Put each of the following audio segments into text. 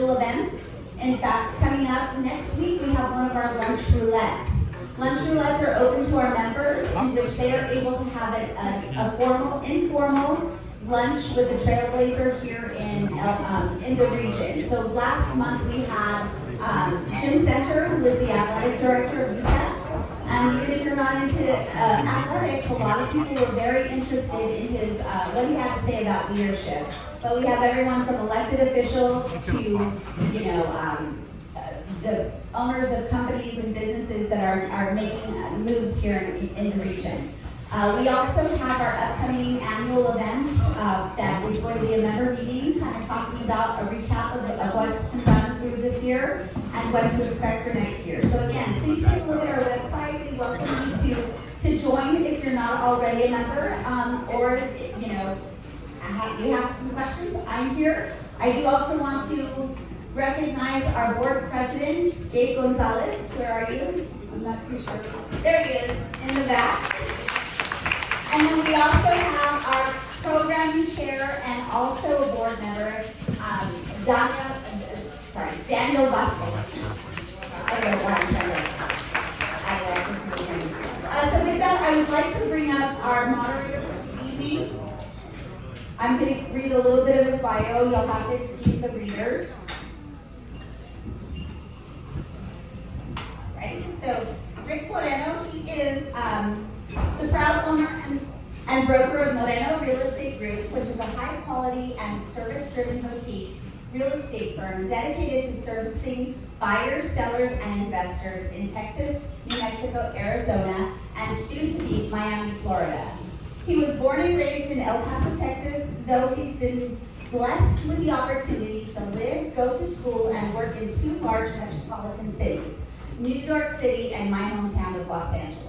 annual events. In fact, coming up next week, we have one of our lunch roulettes. Lunch roulettes are open to our members, in which they are able to have a formal, informal lunch with the Trailblazer here in the region. So last month we had Jim Center, who was the athletic director of UTEP. And even if you're not into athletics, a lot of people were very interested in his what he had to say about leadership. But we have everyone from elected officials to, the owners of companies and businesses that are making moves here in the region. We also have our upcoming annual event that is going to be a member meeting, kind of talking about a recap of what's been done through this year and what to expect for next year. So again, please take a look at our website. We welcome you to join if you're not already a member, or you have some questions. I'm here. I do also want to recognize our board president, Gabe Gonzalez. Where are you? I'm not too sure. There he is in the back. And then we also have our program chair and also a board member, Daniel Vasquez. I don't know why I'm so with that, I would like to bring up our moderator for this evening. I'm going to read a little bit of his bio. You'll have to excuse the readers. Ready? So, Rick Moreno, he is the proud owner and broker of Moreno Real Estate Group, which is a high-quality and service-driven boutique real estate firm dedicated to servicing buyers, sellers, and investors in Texas, New Mexico, Arizona, and soon-to-be Miami, Florida. He was born and raised in El Paso, Texas, though he's been blessed with the opportunity to live, go to school, and work in two large metropolitan cities, New York City and my hometown of Los Angeles.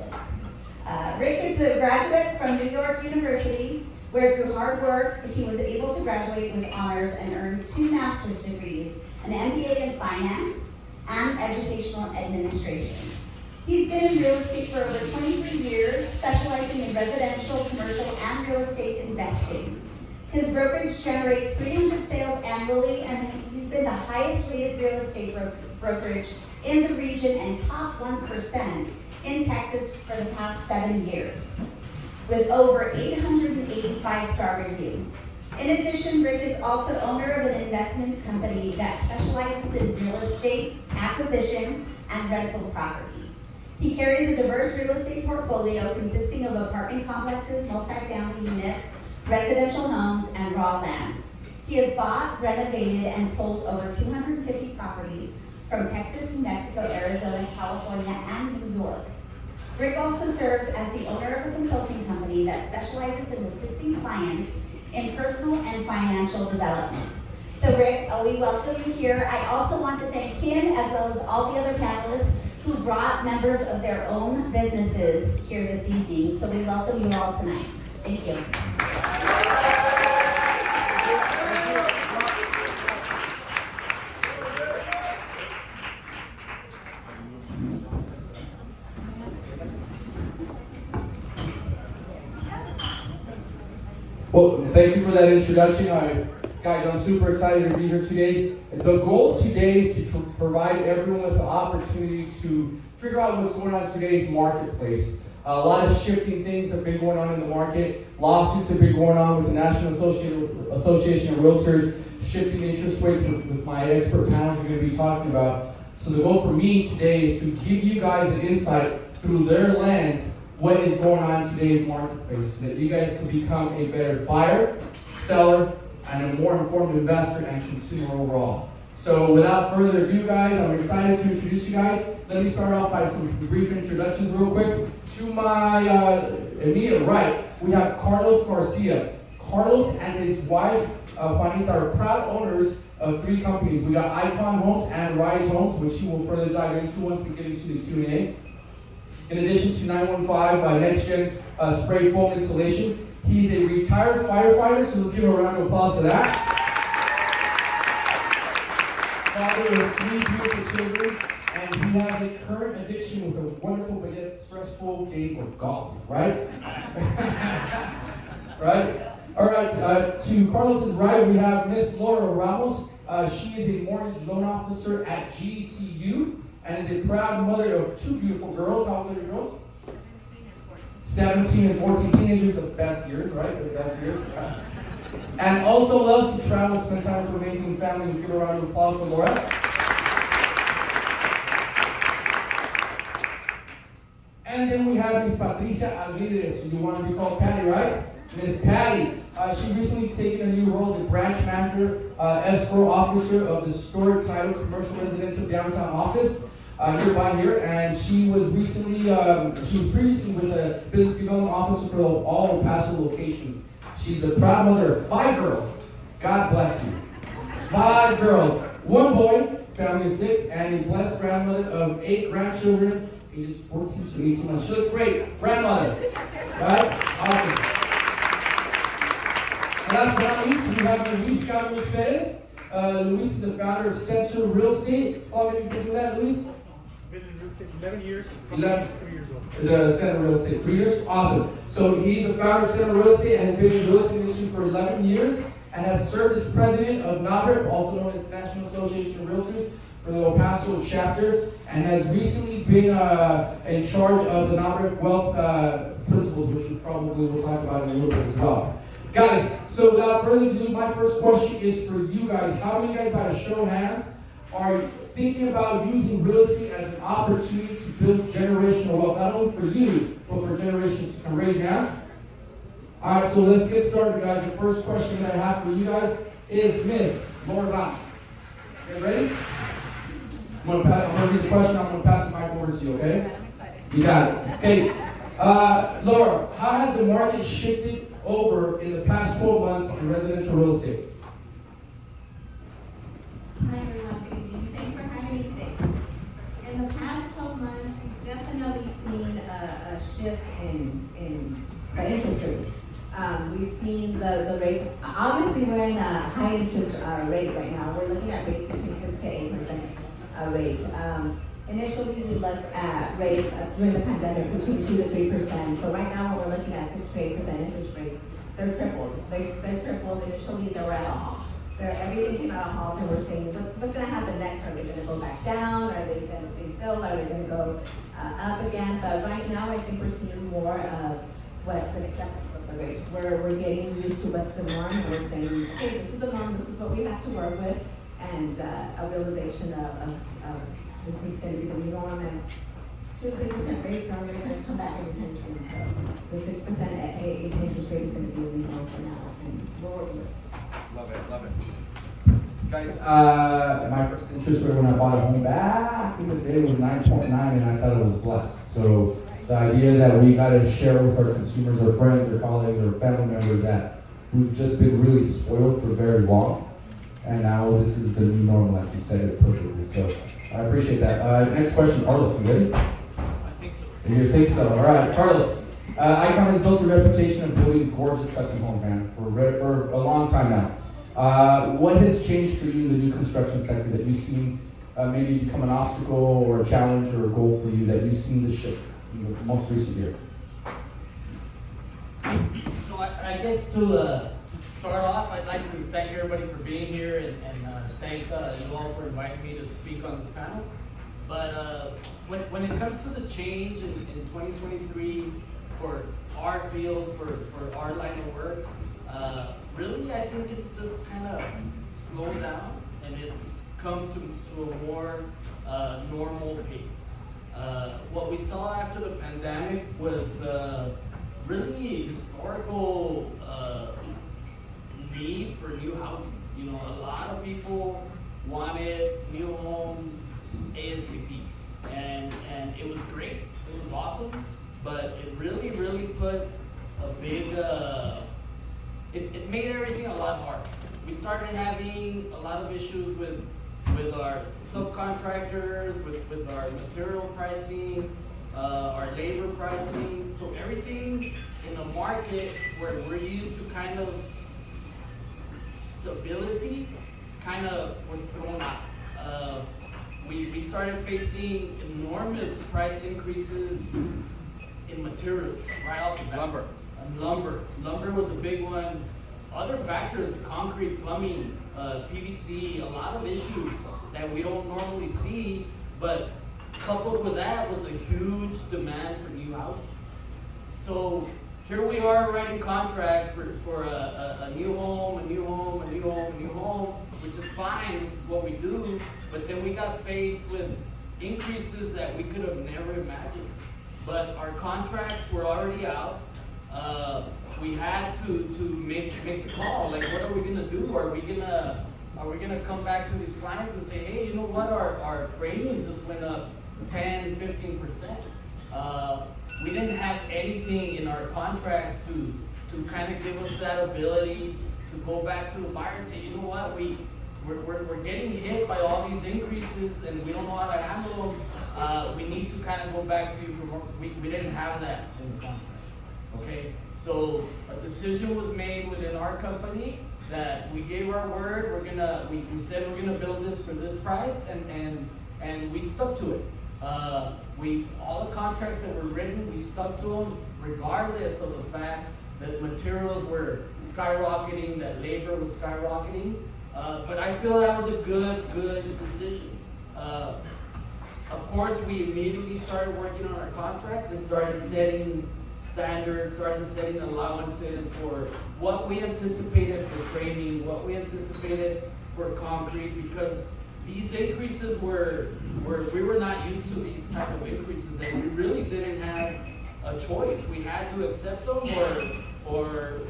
Rick is a graduate from New York University, where through hard work, he was able to graduate with honors and earn 2 master's degrees, an MBA in finance and educational administration. He's been in real estate for over 23 years, specializing in residential, commercial, and real estate investing. His brokerage generates 300 sales annually, and he's been the highest rated real estate brokerage in the region and top 1% in Texas for the past 7 years, with over 885-star reviews. In addition, Rick is also owner of an investment company that specializes in real estate acquisition and rental property. He carries a diverse real estate portfolio consisting of apartment complexes, multifamily units, residential homes, and raw land. He has bought, renovated, and sold over 250 properties from Texas, New Mexico, Arizona, California, and New York. Rick also serves as the owner of a consulting company that specializes in assisting clients in personal and financial development. So Rick, we welcome you here. I also want to thank him as well as all the other panelists who brought members of their own businesses here this evening. So we welcome you all tonight. Thank you. Well, thank you for that introduction. Guys, I'm super excited to be here today. The goal today is to provide everyone with the opportunity to figure out what's going on in today's marketplace. A lot of shifting things have been going on in the market. Lawsuits have been going on with the National Association of Realtors, shifting interest rates with my expert panels are going to be talking about. So the goal for me today is to give you guys an insight through their lens what is going on in today's marketplace, so that you guys can become a better buyer, seller, and a more informed investor and consumer overall. So without further ado, guys, I'm excited to introduce you guys. Let me start off by some brief introductions real quick. To my immediate right, we have Carlos Garcia. Carlos and his wife, Juanita, are proud owners of 3 companies. We got Icon Homes and Rise Homes, which he will further dive into once we get into the Q&A. In addition to 915 Next Gen spray foam installation, he's a retired firefighter, so let's give him a round of applause for that. Father of 3 beautiful children, and he has a current addiction with a wonderful but yet stressful game of golf, right? Right? All right, to Carlos's right, we have Miss Laura Ramos. She is a mortgage loan officer at GCU and is a proud mother of two beautiful girls. How old are your girls? 17 and 14 teenagers, the best years, right? The best years. And also loves to travel, spend time with her amazing family. Let's give a round of applause for Laura. And then we have Miss Patricia Aguirre. You want to be called Patty, right? Miss Patty. She recently taken a new role as a branch manager, escrow officer of the Historic Title Commercial Residential Downtown Office nearby here. And she was recently, she was previously with the Business Development Officer for all El Paso locations. She's a proud mother of 5 girls. God bless you. 5 girls, 1 boy, family of 6, and a blessed grandmother of 8 grandchildren, ages 14 to 18 months. She looks great. Grandmother. Right? Awesome. And last but not least, we have Luis Carlos Perez. Luis is the founder of Central Real Estate. How long have you been doing that, Luis? Been in real estate 11 years. 11. 3 years old. The Center Real Estate, 3 years? Awesome. So he's the founder of Center Real Estate and has been in the real estate industry for 11 years and has served as president of NABREP, also known as National Association of Realtors, for the El Paso chapter, and has recently been in charge of the NABREP Wealth Principles, which we probably will talk about in a little bit as well. Guys, so without further ado, my first question is for you guys. How many guys, by a show of hands, are thinking about using real estate as an opportunity to build generational wealth, not only for you, but for generations to come? Raise your hand. All right, so let's get started, guys. The first question that I have for you guys is Miss Laura Ramos. You guys ready? I'm gonna read the question. I'm gonna pass the mic over to you. Okay? I'm excited. You got it. Okay. Laura, how has the market shifted over in the past 12 months in residential real estate? Hi everyone, good evening. Thanks for having me today. In the past 12 months, we've definitely seen a shift in the interest rates. We've seen the rates, obviously we're in a high interest rate right now. We're looking at rates between 6 to 8% rates. Initially, we looked at rates during the pandemic between 2 to 3%. So right now, we're looking at 6 to 8% interest rates. They're tripled. They're tripled. Initially, they were at a halt. Everything came out of halt, and we're saying, what's going to happen next? Are they going to go back down? Are they going to stay still? Are they going to go up again? But right now, I think we're seeing more of what's an acceptance of the rate. We're getting used to what's the norm, and we're saying, okay, this is the norm. This is what we have to work with, and a realization of this is going to be the new norm, and 2 to 3% rates are going to come back anytime soon. So the 6% interest rate is going to be the new norm for now, and we're working with it. Love it, love it. Guys, my first interest rate when I bought a home back in the day was 9.9, and I thought it was blessed. So the idea that we got to share with our consumers, our friends, our colleagues, our family members that we've just been really spoiled for very long, and now this is the new normal, like you said it perfectly. So I appreciate that. Next question, Carlos, you ready? I think so. You think so? All right, Carlos. Icon has built a reputation of building gorgeous custom homes, man, for a long time now. What has changed for you in the new construction sector that you've seen maybe become an obstacle or a challenge or a goal for you that you've seen the shift in the most recent year? So I guess to start off, I'd like to thank everybody for being here and thank you all for inviting me to speak on this panel. But when it comes to the change in 2023 for our field, for our line of work, really I think it's just kind of slowed down and it's come to a more normal pace. What we saw after the pandemic was really historical need for new housing. You know, a lot of people wanted new homes ASAP, and it was great. It was awesome, but it really put a big. It made everything a lot harder. We started having a lot of issues with our subcontractors, with our material pricing, our labor pricing. So everything in a market where we're used to kind of stability kind of was thrown out. We started facing enormous price increases in materials right off the bat. Lumber was a big one. other factors, concrete, plumbing, PVC, a lot of issues that we don't normally see, but coupled with that was a huge demand for new houses. So here we are writing contracts for a new home, a new home, a new home, a new home, which is fine, which is what we do, but then we got faced with increases that we could have never imagined. But our contracts were already out. We had to make the call. Like, what are we gonna do? Are we gonna come back to these clients and say, hey, you know what? Our framing just went up 10, 15%. We didn't have anything in our contracts to kind of give us that ability to go back to the buyer and say, you know what? We're getting hit by all these increases and we don't know how to handle them. We need to kind of go back to you for more. We didn't have that in the contract. Okay, so a decision was made within our company that we gave our word. We said we're gonna build this for this price, and we stuck to it. All the contracts that were written, we stuck to them regardless of the fact that materials were skyrocketing, that labor was skyrocketing. But I feel that was a good decision. Of course, we immediately started working on our contract and started setting standards, started setting allowances for what we anticipated for framing, what we anticipated for concrete, because these increases we were not used to these type of increases, and we really didn't have a choice. We had to accept them or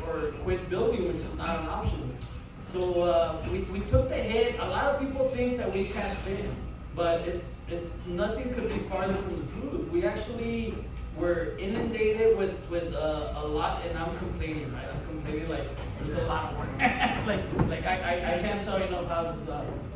quit building, which is not an option. So we took the hit. A lot of people think that we cashed in, but it's nothing could be farther from the truth. We actually were inundated with a lot, and I'm complaining, right? I'm complaining like there's a lot more. like I can't sell enough houses,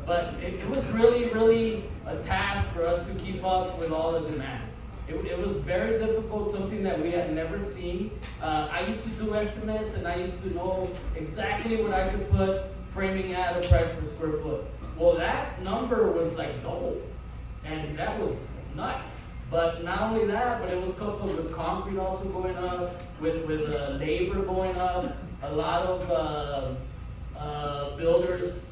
but it was really a task for us to keep up with all the demand. It was very difficult, something that we had never seen. I used to do estimates, and I used to know exactly what I could put framing at a price per square foot. Well, that number was like double, and that was nuts. But not only that, but it was coupled with concrete also going up, with labor going up. A lot of builders,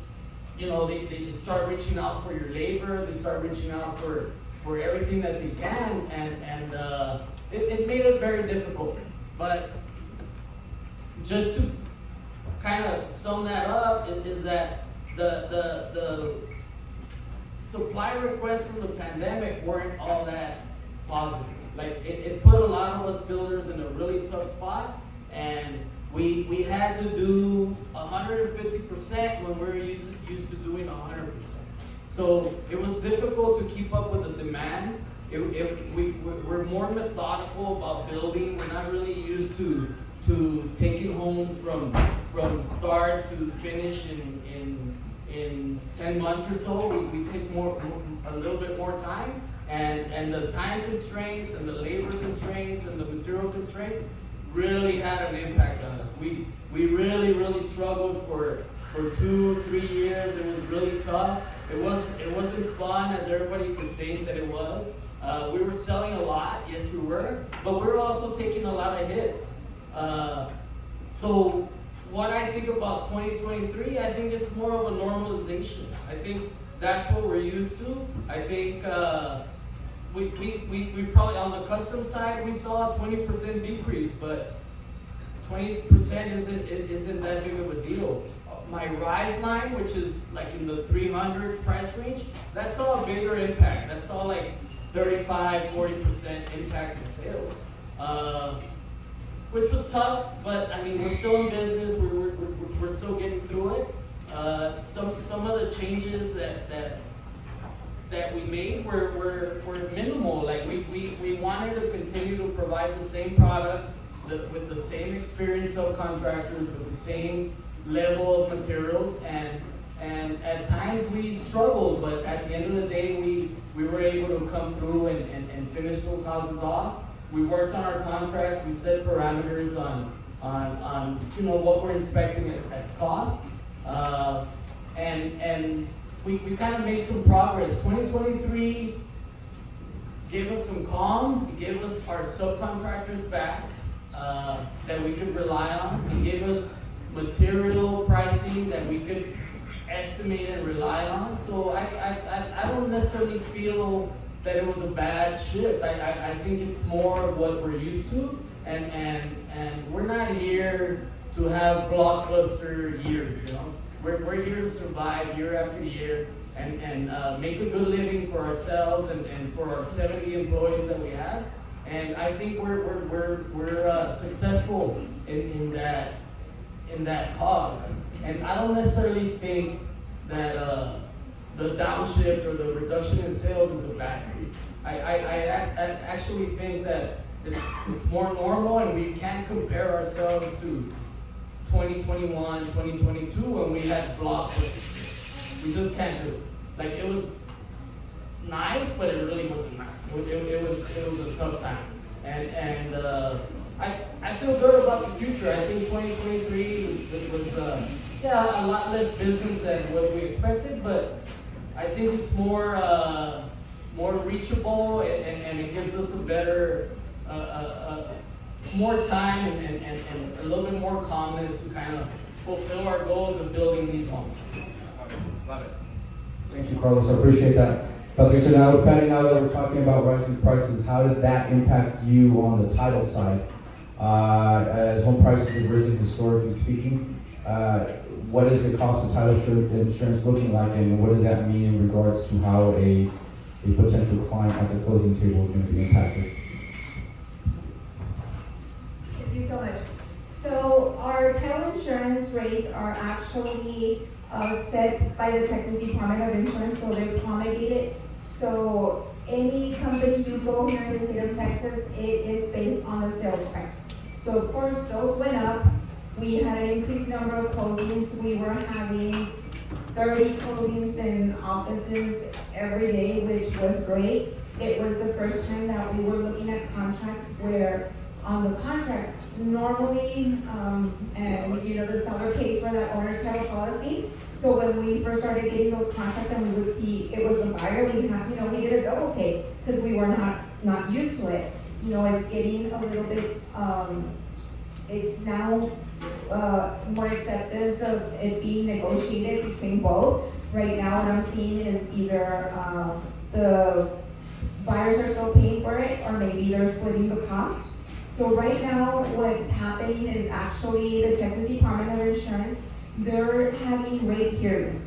you know, they start reaching out for your labor. They start reaching out for everything that they can, and it made it very difficult. But just to kind of sum that up, is that the supply requests from the pandemic weren't all that positive. Like, it put a lot of us builders in a really tough spot, and we had to do 150% when we were used to doing 100%. So it was difficult to keep up with the demand. We're more methodical about building. We're not really used to taking homes from start to finish in 10 months or so. We take a little bit more time, and the time constraints and the labor constraints and the material constraints really had an impact on us. We really struggled for 2 or 3 years. It was really tough. It wasn't fun as everybody could think that it was. We were selling a lot, yes we were, but we were also taking a lot of hits. So what I think about 2023, I think it's more of a normalization. I think that's what we're used to. I think we probably, on the custom side, we saw a 20% decrease, but 20% isn't that big of a deal. My Rise line, which is like in the 300s price range, that saw a bigger impact. That saw like 35-40% impact in sales, which was tough. But I mean, we're still in business. We're still getting through it. Some of the changes that we made were minimal. Like we wanted to continue to provide the same product with the same experienced subcontractors, with the same level of materials, and at times we struggled, but at the end of the day we were able to come through and finish those houses off. We worked on our contracts. We set parameters on you know what we're inspecting at cost, and we kind of made some progress. 2023 gave us some calm. It gave us our subcontractors back that we could rely on. It gave us material pricing that we could estimate and rely on. So I don't necessarily feel that it was a bad shift. I think it's more of what we're used to, and we're not here to have blockbuster years, you know. We're here to survive year after year and make a good living for ourselves and for our 70 employees that we have. And I think we're successful in that cause. And I don't necessarily think that the downshift or the reduction in sales is a bad thing. I actually think that it's more normal, and we can't compare ourselves to 2021, 2022 when we had blockbusters. We just can't do it. Like, it was nice, but it really wasn't nice. It was a tough time. And I feel good about the future. I think 2023 was a lot less business than what we expected, but I think it's more reachable, and it gives us a better, more time and a little bit more calmness to kind of fulfill our goals of building these homes. Love it. Thank you, Carlos. I appreciate that. Okay, so now, Patty, now that we're talking about rising prices, how does that impact you on the title side? As home prices have risen historically speaking, what is the cost of title insurance looking like, and what does that mean in regards to how a potential client at the closing table is going to be impacted? Thank you so much. So our title insurance rates are actually set by the Texas Department of Insurance, so they're promulgated. So any company you go here in the state of Texas, it is based on the sales price. So of course, those went up. We had an increased number of closings. We were having 30 closings in offices every day, which was great. It was the first time that we were looking at contracts where on the contract, normally, and you know, the seller pays for that owner's title policy. So when we first started getting those contracts and we would see it was a buyer, we did a double take because we were not used to it. You know, it's getting a little bit, it's now more acceptance of it being negotiated between both. Right now, what I'm seeing is either the buyers are still paying for it, or maybe they're splitting the cost. So right now, what's happening is actually the Texas Department of Insurance, they're having rate hearings.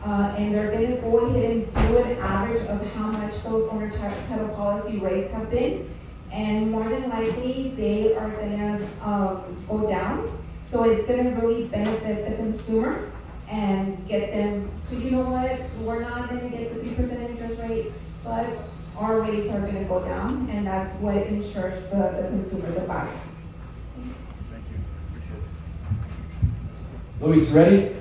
And they're gonna go ahead and do an average of how much those owner title policy rates have been. And more than likely, they are gonna go down. So it's gonna really benefit the consumer and get them to, you know what, we're not gonna get the 3% interest rate, but our rates are gonna go down, and that's what ensures the consumer, the buyer. Thank you. Appreciate it. Luis, ready?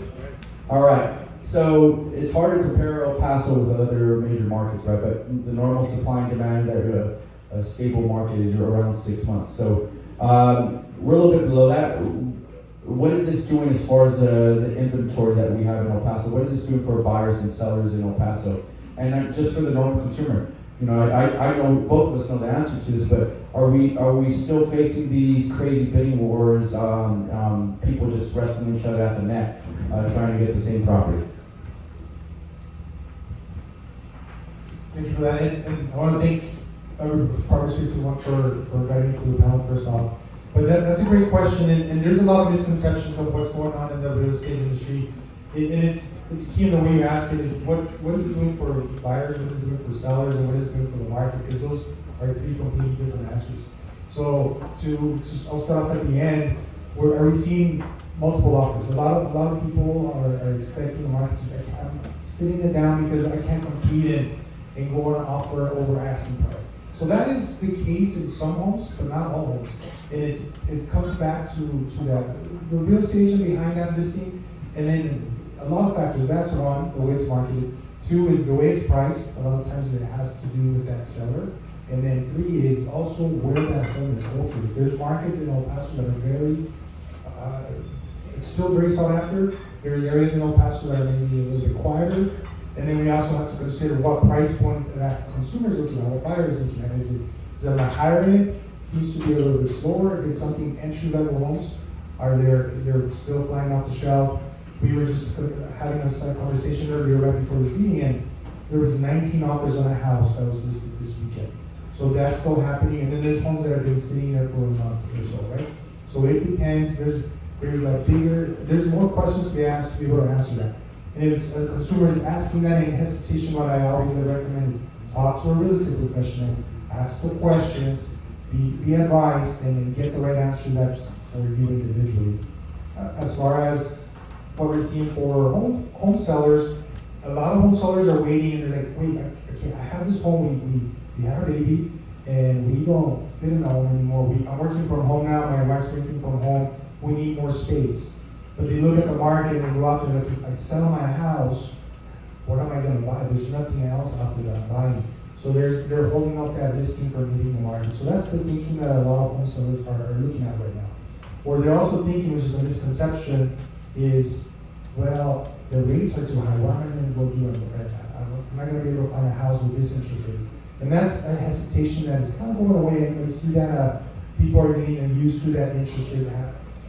All right. So it's hard to compare El Paso with other major markets, right? But the normal supply and demand that a stable market is around 6 months. So we're a little bit below that. What is this doing as far as the inventory that we have in El Paso? What is this doing for buyers and sellers in El Paso? And just for the normal consumer? You know, I know both of us know the answer to this, but are we still facing these crazy bidding wars? People just wrestling each other at the neck, trying to get the same property. Thank you for that, and I want to thank progress321 for inviting me to the panel first off. But that's a great question, and there's a lot of misconceptions of what's going on in the real estate industry. And it's key in the way you ask it is what is it doing for buyers, what is it doing for sellers, and what is it doing for the market? Because those are three completely different answers. So I'll start off at the end. Are we seeing multiple offers? A lot of people are expecting the market to. I'm sitting it down because I can't compete and go on an offer over asking price. So that is the case in some homes, but not all homes. And it comes back to that the real estate agent behind that listing, and then a lot of factors. That's one, the way it's marketed. Two is the way it's priced. A lot of times it has to do with that seller. And then three is also where that home is located. There's markets in El Paso that are very, it's still very sought after. There's areas in El Paso that are maybe a little bit quieter. And then we also have to consider what price point that consumer is looking at, what buyer is looking at. Is it on the higher end? Seems to be a little bit slower. If it's something entry level homes, are there, they're still flying off the shelf. We were just having a conversation earlier right before this meeting, and there was 19 offers on a house that was listed this weekend. So that's still happening, and then there's homes that have been sitting there for a month or so, right? So it depends. There's more questions to be asked to be able to answer that. And if a consumer is asking that in hesitation, what I always recommend is talk to a real estate professional, ask the questions, be advised, and then get the right answer that's for you individually. As far as what we're seeing for home sellers, a lot of home sellers are waiting and they're like, wait, I have this home, we have a baby, and we don't fit in the home anymore. I'm working from home now, my wife's working from home, we need more space. But they look at the market and they go out there, like, if I sell my house, what am I gonna buy? There's nothing else out there that I'm buying. So they're holding up that listing for hitting the market. So that's the thinking that a lot of home sellers are looking at right now. Or they're also thinking, which is a misconception, is, well, the rates are too high, what am I gonna go do? I'm not gonna be able to find a house with this interest rate. And that's a hesitation that is kind of going away, and we see that people are getting used to that interest rate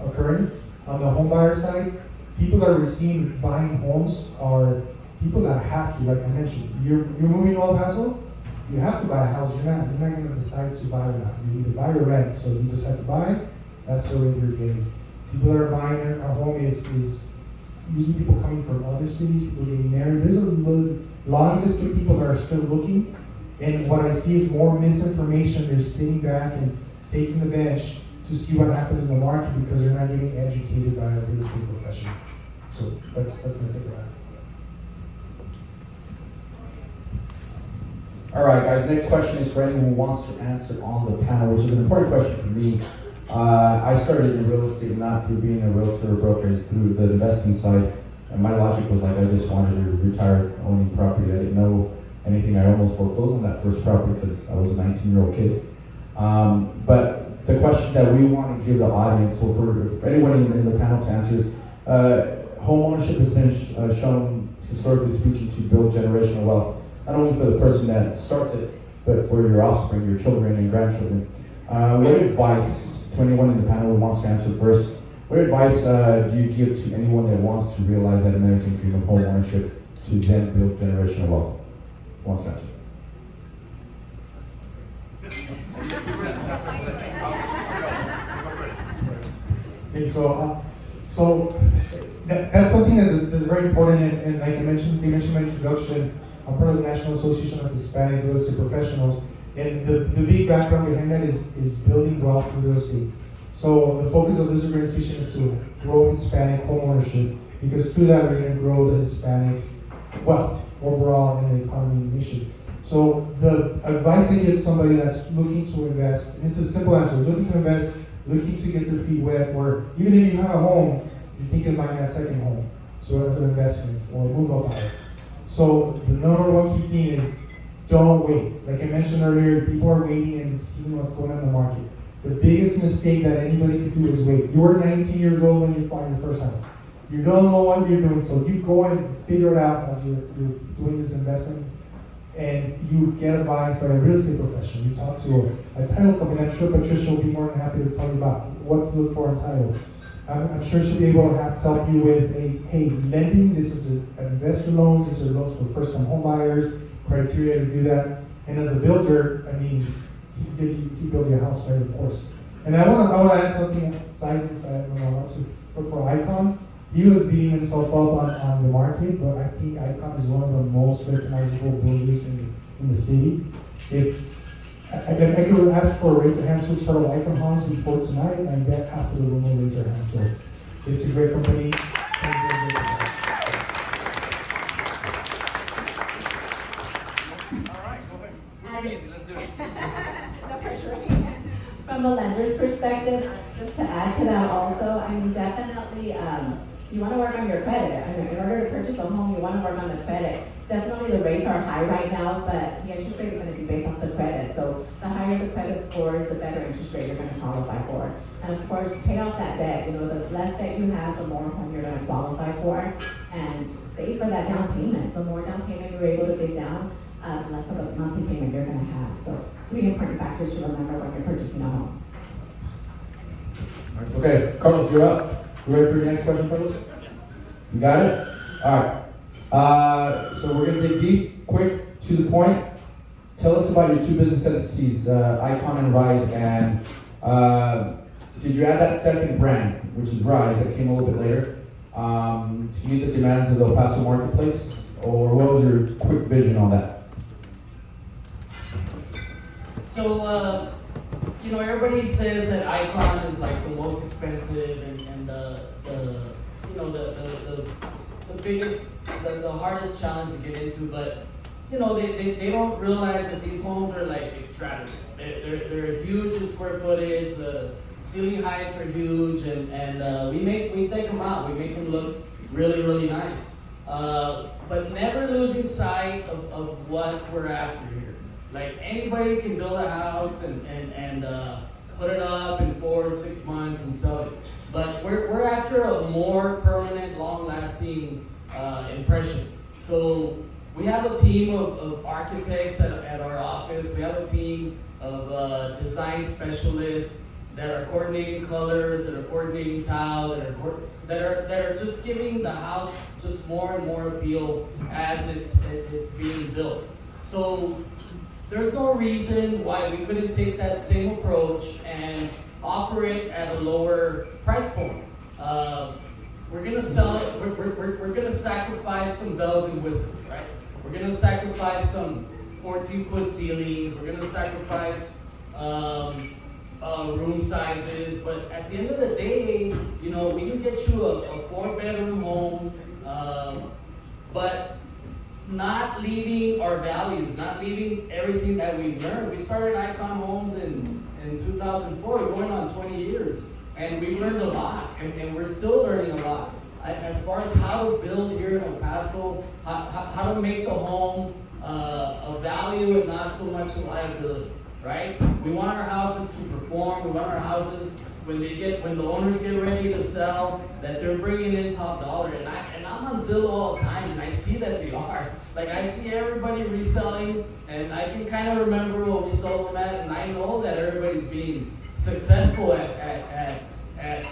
occurring. On the home buyer side, people that are seeing buying homes are people that have to, like I mentioned, you're moving to El Paso, you have to buy a house. You're not going to decide to buy or not. You either buy or rent. So you decide to buy. That's the rate you're getting. People that are buying a home is usually people coming from other cities, people getting married. There's a long list of people that are still looking, and what I see is more misinformation. They're sitting back and taking the bench to see what happens in the market because they're not getting educated by a real estate professional. So that's going to take a while. All right, guys, next question is for anyone who wants to answer on the panel, which is an important question for me. I started in real estate not through being a realtor or broker, it's through the investing side. And my logic was like, I just wanted to retire owning property. I didn't know anything. I almost foreclosed on that first property because I was a 19-year-old kid. But the question that we want to give the audience, so for anyone in the panel to answer is, home ownership has been shown, historically speaking, to build generational wealth. Not only for the person that starts it, but for your offspring, your children and grandchildren. What advice, to anyone in the panel who wants to answer first, what advice do you give to anyone that wants to realize that American dream of home ownership to then build generational wealth? Who wants to answer? Okay, so that's something that's very important, and like you mentioned in my introduction, I'm part of the National Association of Hispanic Real Estate Professionals, and the big background behind that is building wealth through real estate. So the focus of this organization is to grow Hispanic home ownership, because through that we're going to grow the Hispanic wealth overall in the economy and nation. So the advice I give somebody that's looking to invest, and it's a simple answer, looking to invest, looking to get their feet wet, or even if you have a home, you're thinking of buying that second home, so as an investment or a move-up buyer. So the number one key thing is don't wait. Like I mentioned earlier, people are waiting and seeing what's going on in the market. The biggest mistake that anybody could do is wait. You were 19 years old when you bought your first house. You don't know what you're doing, so you go and figure it out as you're doing this investment, and you get advised by a real estate professional. You talk to a title company. I'm sure Patricia will be more than happy to tell you about what to look for in title. I'm sure she'll be able to help you with hey, lending, this is an investor loan, this is loans for first-time home buyers, criteria to do that. And as a builder, I mean, you build your house, right, of course. And I want to add something aside, if I don't know how to, but for Icon, he was beating himself up on the market, but I think Icon is one of the most recognizable builders in the city. If I could ask for a raise of hands to start of Icon Homes before tonight, and I bet half of the room will raise their hands. So it's a great company. All right, go ahead. Move it easy, let's do it. No pressure. From the lender's perspective, just to add to that also, I mean, definitely, you want to work on your credit. I mean, in order to purchase a home, you want to work on the credit. Definitely the rates are high right now, but the interest rate is going to be based off the credit. So the higher the credit score, the better interest rate you're going to qualify for. And of course, pay off that debt. You know, the less debt you have, the more home you're going to qualify for. And save for that down payment. The more down payment you're able to get down, less of a monthly payment you're going to have. So 3 important factors to remember when you're purchasing a home. Alright, okay, Carlos, you're up. You ready for your next question, Carlos? You got it? Alright. So we're gonna dig deep, quick, to the point. Tell us about your two business entities, Icon and Rise, and did you add that second brand, which is Rise, that came a little bit later, to meet the demands of the El Paso marketplace, or what was your quick vision on that? So, everybody says that Icon is like the most expensive and the biggest, the hardest challenge to get into, but they don't realize that these homes are like extravagant. They're huge in square footage, the ceiling heights are huge, and we take them out, we make them look really, really nice. But never losing sight of what we're after here. Like anybody can build a house and put it up in 4 or 6 months and sell it. But we're after a more permanent, long-lasting impression. So we have a team of architects at our office. We have a team of design specialists that are coordinating colors, that are coordinating tile, that are just giving the house just more and more appeal as it's being built. So there's no reason why we couldn't take that same approach and offer it at a lower price point. We're gonna sell it. We're gonna sacrifice some bells and whistles, right? We're gonna sacrifice some 14-foot ceilings. We're gonna sacrifice room sizes. But at the end of the day, we can get you a 4-bedroom home, but not leaving our values, not leaving everything that we've learned. We started Icon Homes in 2004, going on 20 years. And we've learned a lot, and we're still learning a lot. As far as how to build here in El Paso, how to make the home a value and not so much a liability, right? We want our houses to perform. We want our houses, when the owners get ready to sell, that they're bringing in top dollar. And I'm on Zillow all the time, and I see that they are. Like, I see everybody reselling, and I can kind of remember what we sold them at, and I know that everybody's being successful at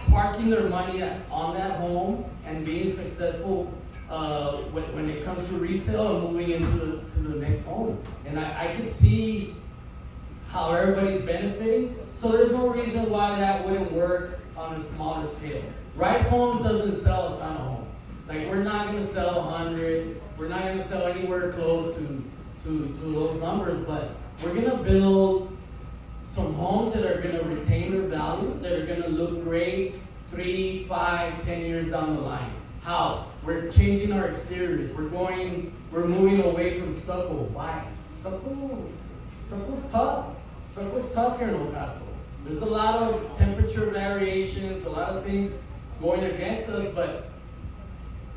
parking their money on that home and being successful when it comes to resale and moving into the next home. And I could see how everybody's benefiting. So there's no reason why that wouldn't work on a smaller scale. Rice Homes doesn't sell a ton of homes. Like, we're not going to sell 100. We're not going to sell anywhere close to those numbers, but we're going to build some homes that are going to retain their value, that are going to look great 3, 5, 10 years down the line. How? We're changing our exteriors. We're moving away from stucco. Why? Stucco's tough. Stucco's tough here in El Paso. There's a lot of temperature variations, a lot of things going against us, but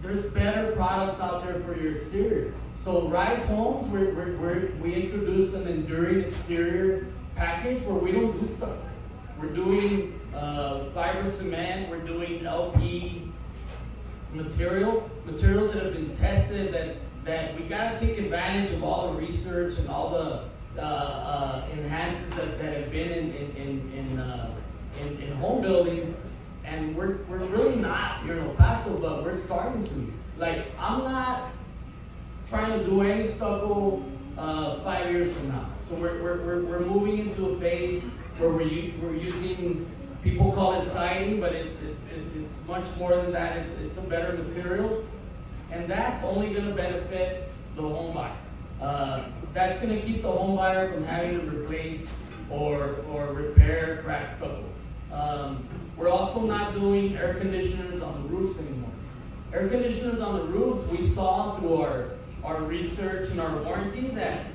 there's better products out there for your exterior. So Rise Homes, we introduced an enduring exterior package where we don't do stuff. We're doing fiber cement, we're doing LP materials that have been tested, that we gotta take advantage of all the research and all the enhances that have been in home building. And we're really not here in El Paso, but we're starting to. Like, I'm not trying to do any stucco 5 years from now. So we're moving into a phase where we're using, people call it siding, but it's much more than that. It's a better material, and that's only going to benefit the home buyer. That's going to keep the home buyer from having to replace or repair cracked stucco. We're also not doing air conditioners on the roofs anymore. Air conditioners on the roofs, we saw through our research and our warranty that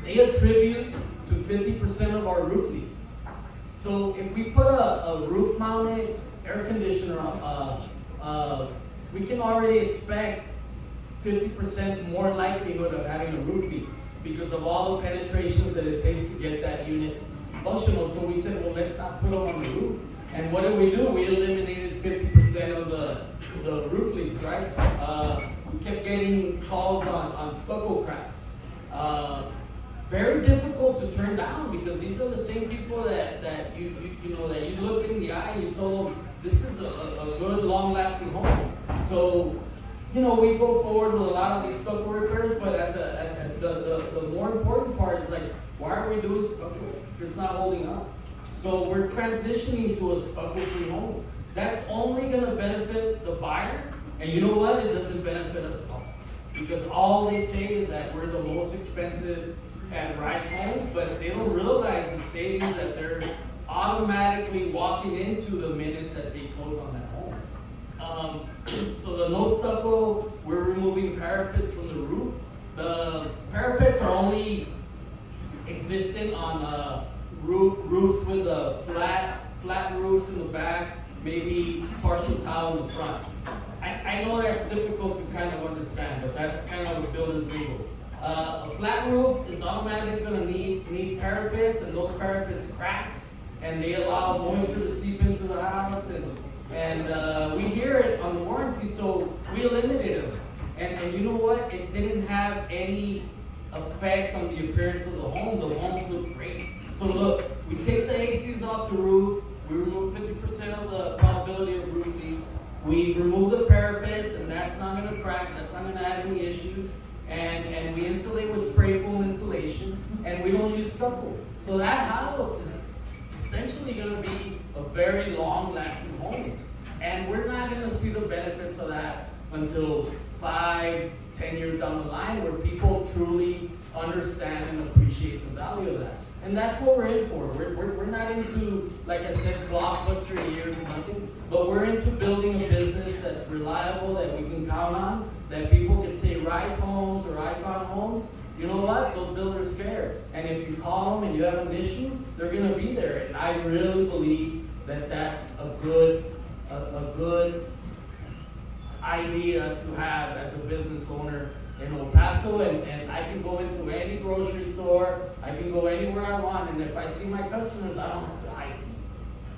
they attribute to 50% of our roof leaks. So if we put a roof-mounted air conditioner on, we can already expect 50% more likelihood of having a roof leak because of all the penetrations that it takes to get that unit functional. So we said, well, let's not put them on the roof. And what did we do? We eliminated 50% of the roof leaks, right? We kept getting calls on stucco cracks. very difficult to turn down, because these are the same people that you know, that you look in the eye and you told them this is a good, long-lasting home. So, you know, we go forward with a lot of these stucco repairs, but the more important part is like, why are we doing stucco if it's not holding up? So we're transitioning to a stucco-free home. That's only gonna benefit the buyer, and you know what? It doesn't benefit us at all. Because all they say is that we're the most expensive at Rise Homes, but they don't realize the savings that they're automatically walking into the minute that they close on that home. So the no stucco, we're removing parapets from the roof. The parapets are only existent on roofs with flat roofs in the back, maybe partial tile in the front. I know that's difficult to kind of understand, but that's kind of a builder's lingo. A flat roof is automatically going to need parapets, and those parapets crack, and they allow moisture to seep into the house, and we hear it on the warranty, so we eliminated them. And you know what? It didn't have any effect on the appearance of the home. The homes look great. So look, we take the ACs off the roof, we remove 50% of the probability of roof leaks, we remove the parapets, and that's not going to crack, that's not going to add any issues, and we insulate with spray foam insulation, and we don't use stucco. So that house is essentially going to be a very long-lasting home, and we're not going to see the benefits of that until 5-10 years down the line, where people truly understand and appreciate the value of that. And that's what we're in for. We're not into, like I said, blockbuster years or nothing, but we're into building a business that's reliable, that we can count on, that people can say Rise Homes or Icon Homes. You know what? Those builders care. And if you call them and you have an issue, they're going to be there. And I really believe that that's a good idea to have as a business owner in El Paso, and I can go into any grocery store, I can go anywhere I want, and if I see my customers, I don't have to hide from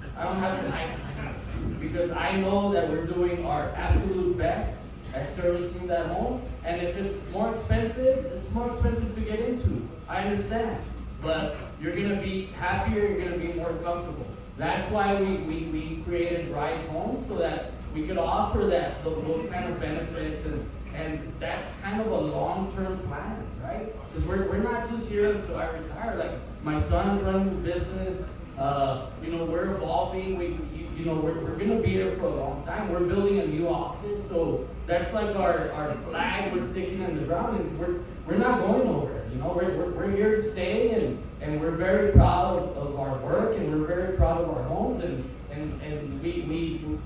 them. I don't have to hide from them, because I know that we're doing our absolute best at servicing that home, and if it's more expensive, it's more expensive to get into. I understand, but you're gonna be happier, you're gonna be more comfortable. That's why we created Rise Homes, so that we could offer those kind of benefits, and that's kind of a long-term plan, right? Because we're not just here until I retire. Like, my son's running the business, you know, we're evolving, we're gonna be here for a long time. We're building a new office, so that's like our flag we're sticking in the ground, and we're not going nowhere, you know, we're here to stay, and we're very proud of our work, and we're very proud of our homes, and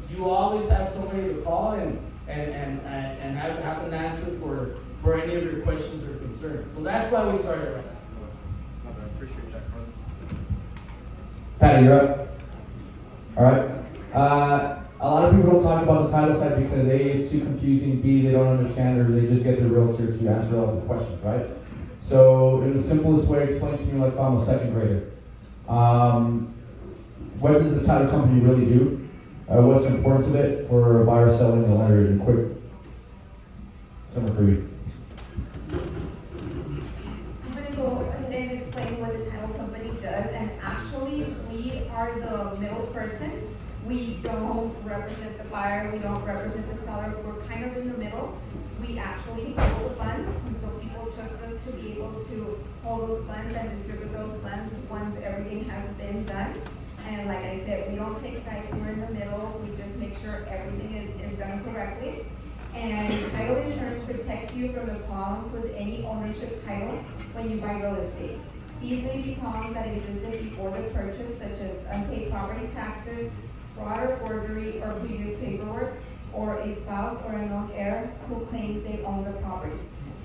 you always have somebody to call and have an answer for any of your questions or concerns. So that's why we started right now. I appreciate that, Carlos. Patty, you're up. All right. A lot of people don't talk about the title side because A, it's too confusing, B, they don't understand, or they just get their realtor to answer all the questions, right? So in the simplest way, explain to me like I'm a second grader. What does the title company really do? What's the importance of it for a buyer selling a lender in quick? Somewhere for you. I'm gonna go ahead and explain what the title company does, and actually, we are the middle person. We don't represent the buyer, we don't represent the seller, we're kind of in the middle. We actually hold the funds, and so people trust us to be able to hold those funds and distribute those funds once everything has been done. And like I said, we don't take sides, we're in the middle, we just make sure everything is done correctly. And title insurance protects you from the problems with any ownership title when you buy real estate. These may be problems that existed before the purchase, such as unpaid property taxes, fraud or forgery, or previous paperwork, or a spouse or a known heir who claims they own the property.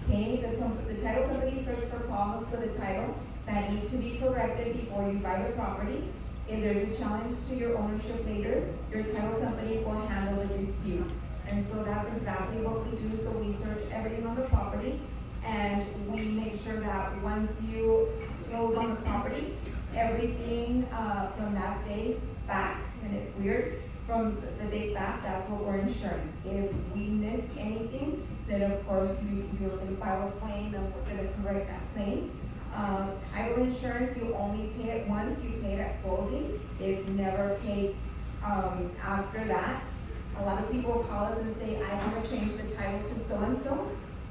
Okay, the title company search for problems with the title that need to be corrected before you buy the property. If there's a challenge to your ownership later, your title company will handle the dispute. And so that's exactly what we do. So we search everything on the property, and we make sure that once you close on the property, everything from that day back, and it's weird, from the date back, that's what we're insuring. If we miss anything, then of course you're going to file a claim, and we're going to correct that claim. Title insurance, you only pay it once, you pay it at closing. It's never paid, after that. A lot of people call us and say, I want to change the title to so-and-so.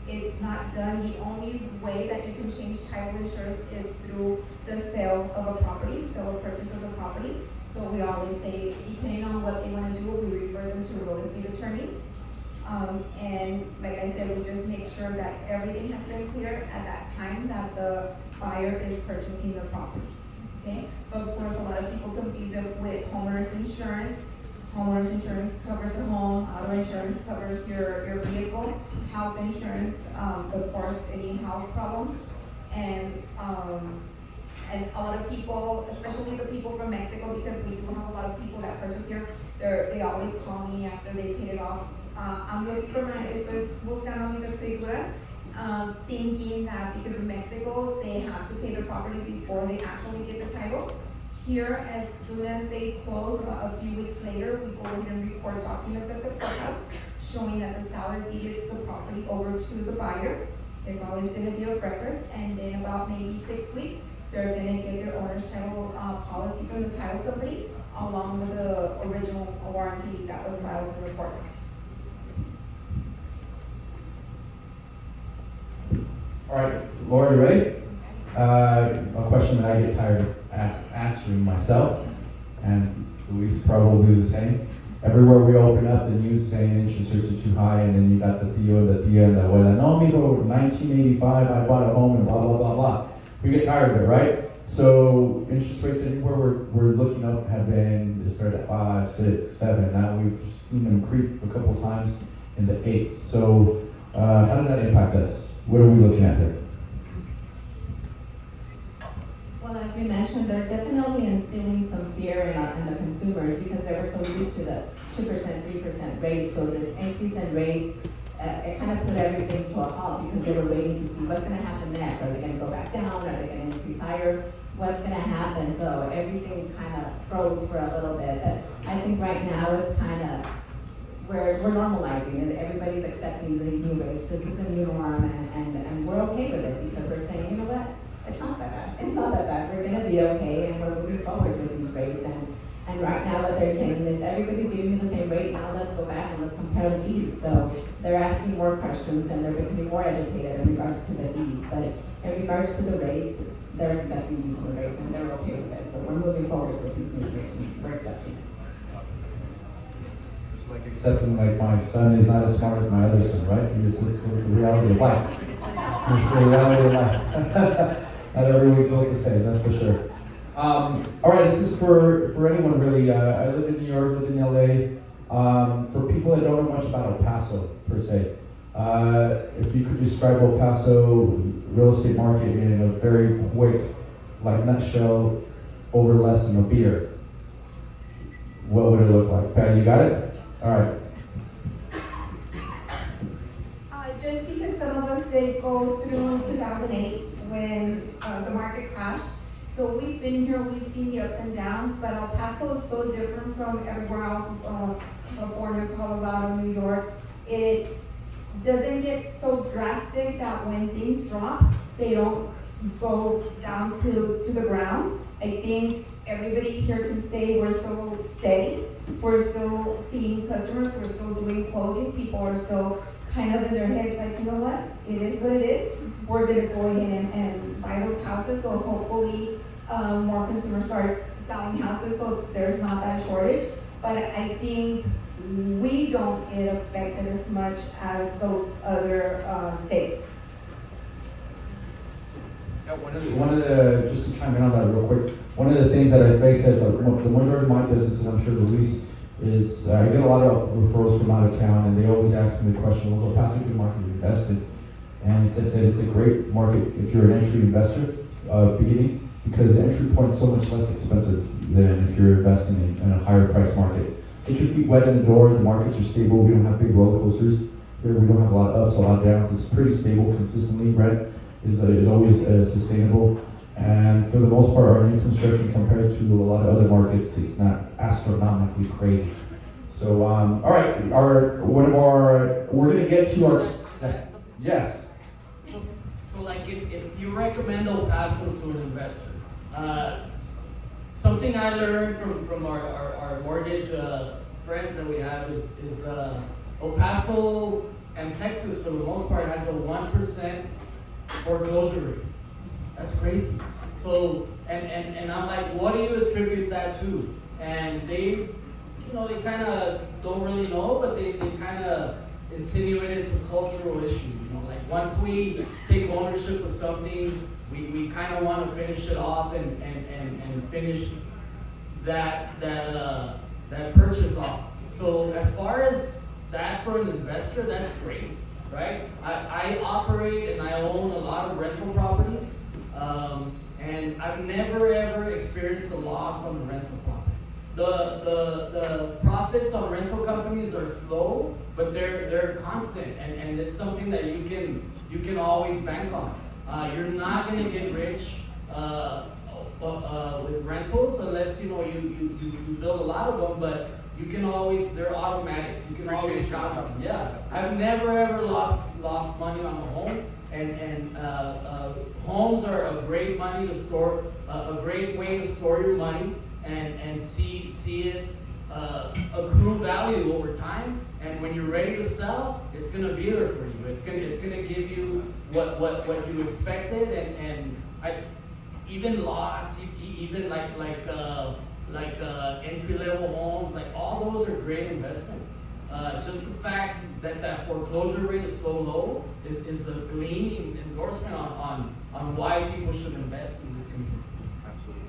It's not done. The only way that you can change title insurance is through the sale of a property, sale or purchase of the property. So we always say, depending on what they want to do, we refer them to a real estate attorney. And like I said, we just make sure that everything has been clear at that time that the buyer is purchasing the property, okay? But of course, a lot of people confuse it with homeowner's insurance. Homeowner's insurance covers the home, auto insurance covers your vehicle, health insurance, of course, any health problems. And a lot of people, especially the people from Mexico, because we do have a lot of people that purchase here, they always call me after they paid it off. I'm looking for estoy buscando mis escrituras, thinking that because in Mexico, they have to pay the property before they actually get the title. Here, as soon as they close, about a few weeks later, we go ahead and record documents at the courthouse showing that the seller deeded the property over to the buyer. It's always gonna be a record, and then about maybe 6 weeks, they're gonna get their owner's title policy from the title company, along with the original warranty that was filed in the courthouse. All right, Laura, you ready? A question that I get tired of answering myself, and Luis probably the same. Everywhere we open up, the news saying interest rates are too high, and then you got the tío, the tía, and the abuela. No, amigo, 1985, I bought a home, and blah, blah, blah, blah. We get tired of it, right? So interest rates anywhere we're looking up have been, they started at 5, 6, 7. Now we've seen them creep a couple times in the 8s. So how does that impact us? What are we looking at here? Well, as we mentioned, they're definitely instilling some fear in the consumers because they were so used to the 2%, 3% rate. So this increase in rates, it kind of put everything to a halt because they were waiting to see what's going to happen next. Are they going to go back down? Are they going to increase higher? What's going to happen? So everything kind of froze for a little bit. But I think right now it's kind of, we're normalizing and everybody's accepting the new rates. This is the new norm and we're okay with it because we're saying, you know what? It's not that bad. It's not that bad. We're gonna be okay, and we're moving forward with these rates. And right now, what they're saying is everybody's giving you the same rate. Now let's go back and let's compare the fees. So they're asking more questions and they're becoming more educated in regards to the fees. But in regards to the rates, they're accepting these new rates and they're okay with it. So we're moving forward with these new rates. We're accepting it. Like accepting like my son is not as smart as my other son, right? This is the reality of life. It's the reality of life. Not everyone's built the same, that's for sure. All right, this is for anyone really. I live in New York, live in LA. For people that don't know much about El Paso per se, if you could describe El Paso real estate market in a very quick, like nutshell, over less than a beer, what would it look like? Patty, you got it? All right. Just because some of us did go through 2008 when the market crashed. So we've been here, we've seen the ups and downs, but El Paso is so different from everywhere else, California, Colorado, New York. It doesn't get so drastic that when things drop, they don't go down to the ground. I think everybody here can say we're so steady. We're still seeing customers, we're still doing closings, people are still kind of in their heads like, you know what, it is what it is. We're gonna go ahead and buy those houses, so hopefully more consumers start selling houses so there's not that shortage. But I think we don't get affected as much as those other states. Yeah, one of the, just to chime in on that real quick, one of the things that I face as the majority of my business, and I'm sure Luis is, I get a lot of referrals from out of town, and they always ask me the question, was El Paso a good market to invest in? And it's a great market if you're an entry investor, beginning, because the entry point is so much less expensive than if you're investing in a higher price market. Get your feet wet in the door, the markets are stable, we don't have big roller coasters. Here we don't have a lot of ups, a lot of downs, it's pretty stable consistently. Rent is always sustainable. And for the most part, our new construction compared to a lot of other markets, it's not astronomically crazy. So, all right, we're gonna get to our, yes. So like if you recommend El Paso to an investor. Something I learned from our mortgage friends that we have is El Paso and Texas, for the most part, has a 1% foreclosure rate. That's crazy. So, and I'm like, what do you attribute that to? And they kind of don't really know, but they kind of insinuate it's a cultural issue. Like once we take ownership of something, we kind of want to finish it off and finish that purchase off. So as far as that for an investor, that's great, right? I operate and I own a lot of rental properties, and I've never ever experienced a loss on the rental property. The profits on rental companies are slow, but they're constant, and it's something that you can always bank on. You're not gonna get rich with rentals unless you build a lot of them, but you can always, they're automatics. You can always count them. Yeah, I've never ever lost money on a home, and homes are a great money to store, a great way to store your money and see it accrue value over time. And when you're ready to sell, it's gonna be there for you. It's gonna give you what you expected, and even lots, even like entry-level homes, like all those are great investments. Just the fact that foreclosure rate is so low is a gleaming endorsement on why people should invest in this community. Absolutely.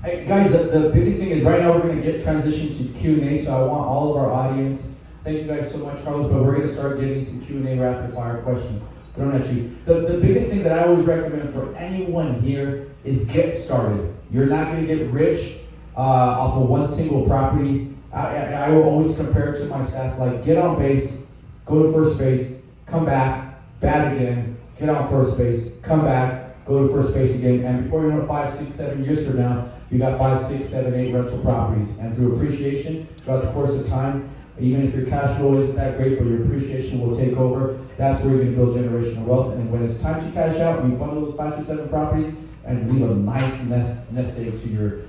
Hey guys, the biggest thing is right now we're going to get transitioned to Q&A, so I want all of our audience, thank you guys so much, Carlos, but we're going to start getting some Q&A rapid fire questions thrown at you. The biggest thing that I always recommend for anyone here is get started. You're not going to get rich off of one single property. I will always compare it to my staff, like get on base, go to first base, come back, bat again, get on first base, come back, go to first base again, and before you know it, 5, 6, 7 years from now, you got 5, 6, 7, 8 rental properties. And through appreciation, throughout the course of time, even if your cash flow isn't that great, but your appreciation will take over, that's where you're gonna build generational wealth. And when it's time to cash out, you bundle those 5 to 7 properties and leave a nice nest egg to your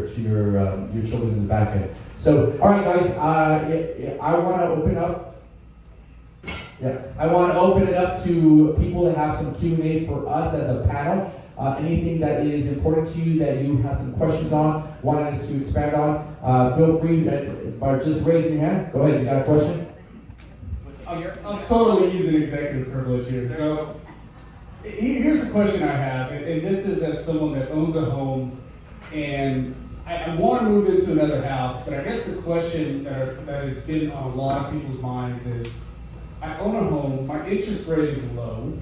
children in the back end. So, all right, guys, I want to open up. Yeah, I want to open it up to people that have some Q&A for us as a panel. Anything that is important to you that you have some questions on, want us to expand on, feel free by just raising your hand. Go ahead, you got a question? I'm totally using executive privilege here. So here's a question I have, and this is as someone that owns a home, and I want to move into another house, but I guess the question that has been on a lot of people's minds is, I own a home, my interest rate is low,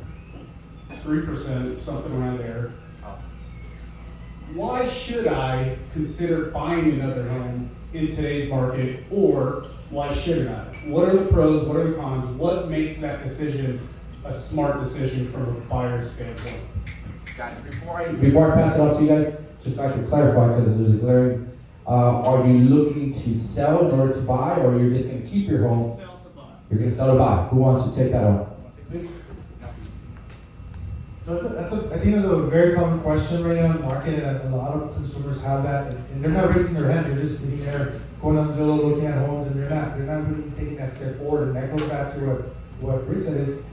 3%, something around there. Awesome. Why should I consider buying another home in today's market, or why shouldn't I? What are the pros, what are the cons? What makes that decision a smart decision from a buyer's standpoint? Guys, Before I pass it off to you guys, just like to clarify, because there's a glaring, are you looking to sell in order to buy, or you're just going to keep your home? Sell to buy. You're going to sell to buy. Who wants to take that one? Please. So I think that's a very common question right now in the market, and a lot of consumers have that, and they're not raising their hand. They're just sitting there going on Zillow, looking at homes, and they're not really taking that step forward. And that goes back to what Rick said is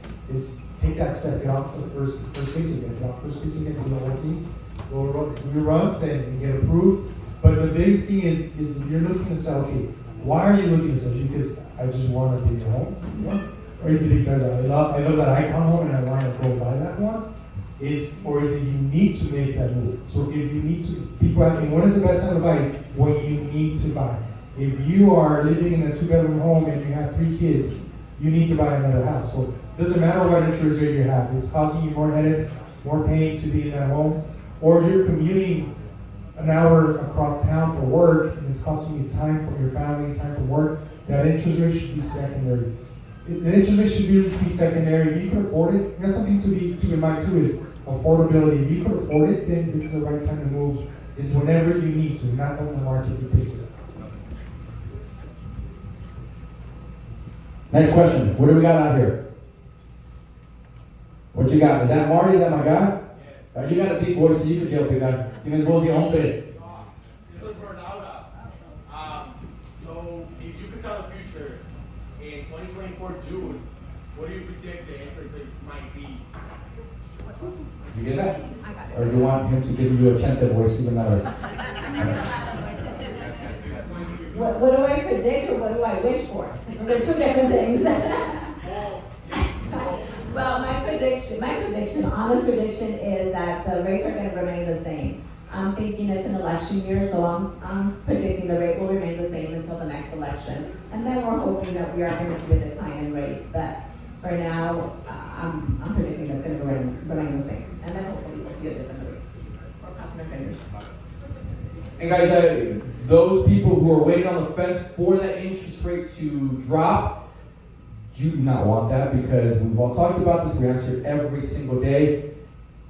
take that step, get off the first base again, get off first base again, do the whole team, go do your runs and get approved. But the biggest thing is if you're looking to sell, okay, why are you looking to sell? Because I just want to be at home, or is it because I love that icon home and I want to go buy that one? Or is it you need to make that move? So if you need to, people ask me, when is the best time to buy? Is when you need to buy. If you are living in a 2-bedroom home and you have 3 kids, you need to buy another house. So it doesn't matter what interest rate you have. It's costing you more headaches, more pain to be in that home. Or you're commuting an hour across town for work and it's costing you time from your family, time from work. That interest rate should be secondary. The interest rate should really be secondary. If you can afford it, that's something to keep in mind too is affordability. If you can afford it, then it's the right time to move. Is whenever you need to, not when the market dictates it. Next question. What do we got out here? What you got? Is that Marty? Is that my guy? You got a deep voice, so you could yell, big guy. Tienes voz de hombre. This was for Laura. So if you could tell the future in 2024 June, what do you predict the interest rates might be? You get that? Or you want him to give you a chente voice even louder? What do I predict or what do I wish for? They're two different things. Well, my prediction, honest prediction is that the rates are gonna remain the same. I'm thinking it's an election year, so I'm predicting the rate will remain the same until the next election. And then we're hoping that we are gonna see a decline in rates, but for now, I'm predicting it's gonna remain the same. And then hopefully we'll see a different rates or customer fingers. And guys, those people who are waiting on the fence for that interest rate to drop, you do not want that because we've all talked about this. We answer it every single day.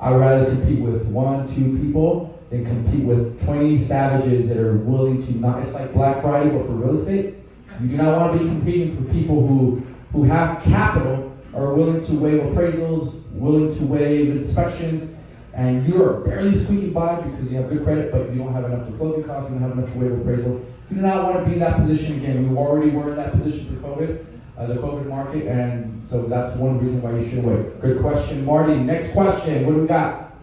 I'd rather compete with 1, 2 people than compete with 20 savages that are willing to not. It's like Black Friday, but for real estate. You do not want to be competing for people who have capital, are willing to waive appraisals, willing to waive inspections, and you are barely squeaking by because you have good credit, but you don't have enough for closing costs, you don't have enough to waive appraisal. You do not want to be in that position again. We already were in that position for COVID. The COVID market, and so that's one reason why you should wait. Good question, Marty. Next question, what do we got?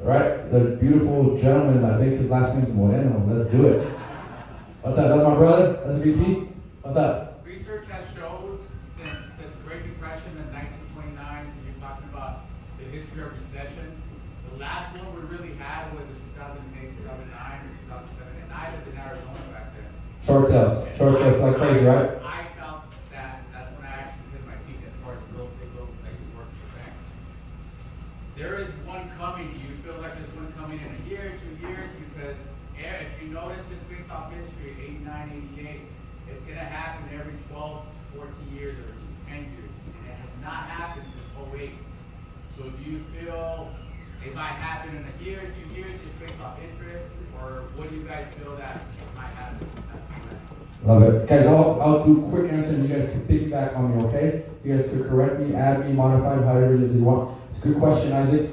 All right, the beautiful gentleman, I think his last name is Moreno. Let's do it. What's up? That's my brother. That's the VP. What's up? Research has showed since the Great Depression in 1929, so you're talking about the history of recessions. The last one we really had was in 2008, 2009, or 2007, and I lived in Arizona back then. Short sales like crazy, right? I felt that that's when I actually hit my peak as far as real estate goes, because I used to work for a bank. There is one coming. Do you feel like there's one coming in a year, 2 years? Because if you notice, just based off history, 89, 88, it's going to happen every 12 to 14 years or even 10 years. And it has not happened since 08. So do you feel it might happen in a year, 2 years, just based off interest? Or what do you guys feel that might happen? Love it. Guys, I'll do a quick answer and you guys can piggyback on me, okay? You guys could correct me, add me, modify me, however it is you want. It's a good question, Isaac.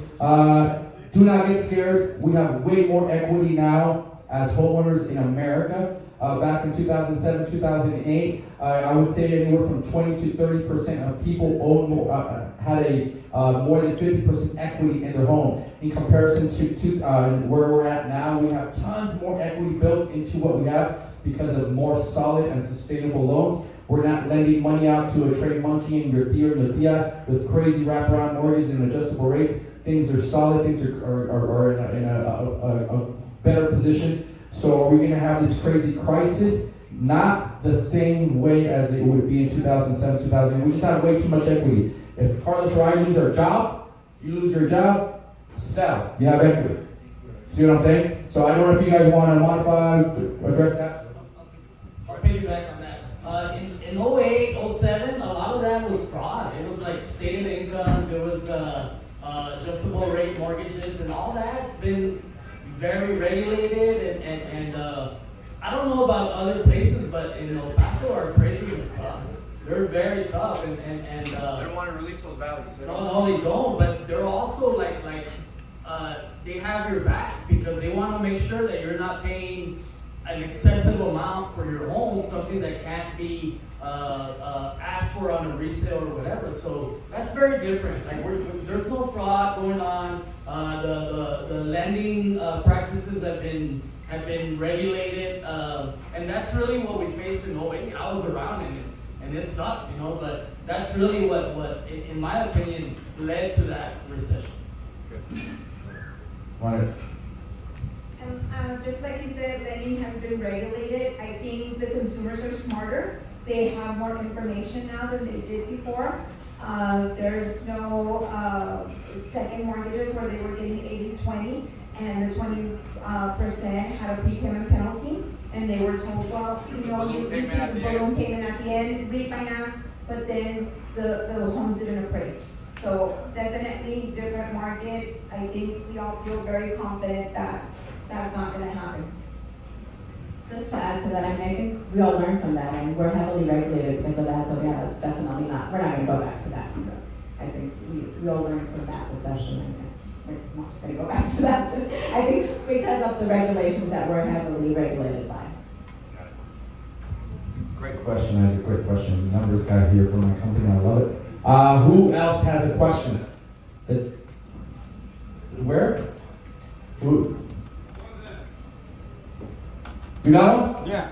Do not get scared. We have way more equity now as homeowners in America. Back in 2007, 2008, I would say anywhere from 20 to 30% of people had a more than 50% equity in their home. In comparison to where we're at now, we have tons more equity built into what we have because of more solid and sustainable loans. We're not lending money out to a trade monkey and your tío and your tía with crazy wraparound mortgages and adjustable rates. Things are solid, things are in a better position. So are we going to have this crazy crisis? Not the same way as it would be in 2007, 2008. We just have way too much equity. If Carlos or I lose our job, you lose your job, sell. You have equity. See what I'm saying? So I don't know if you guys want to modify, address that. I'll piggyback on that. In 08, 07, a lot of that was fraud. It was like stated incomes, it was adjustable rate mortgages, and all that's been very regulated, and I don't know about other places, but in El Paso, our appraisals are tough. They're very tough, and they don't want to release those values. no, they don't, but they're also like they have your back because they want to make sure that you're not paying an excessive amount for your home, something that can't be asked for on a resale or whatever. So that's very different. Like there's no fraud going on. The lending practices have been regulated, and that's really what we faced in 08. I was around in it, and it sucked, but that's really what in my opinion, led to that recession. Right. And just like you said, lending has been regulated. I think the consumers are smarter. They have more information now than they did before. There's no second mortgages where they were getting 80-20 and the 20% had a prepayment penalty, and they were told, well, you can balloon payment at the end, refinance, but then the homes didn't appraise. So definitely different market. I think we all feel very confident that that's not going to happen. Just to add to that, I mean, I think we all learned from that, and we're heavily regulated because of that, so yeah, it's definitely not, we're not gonna go back to that, so. I think we all learned from that recession, and we're not gonna go back to that. I think because of the regulations that we're heavily regulated by. Great question, that's a great question. Numbers guy here from my company, I love it. Who else has a question? Where? Who? You got him? Yeah.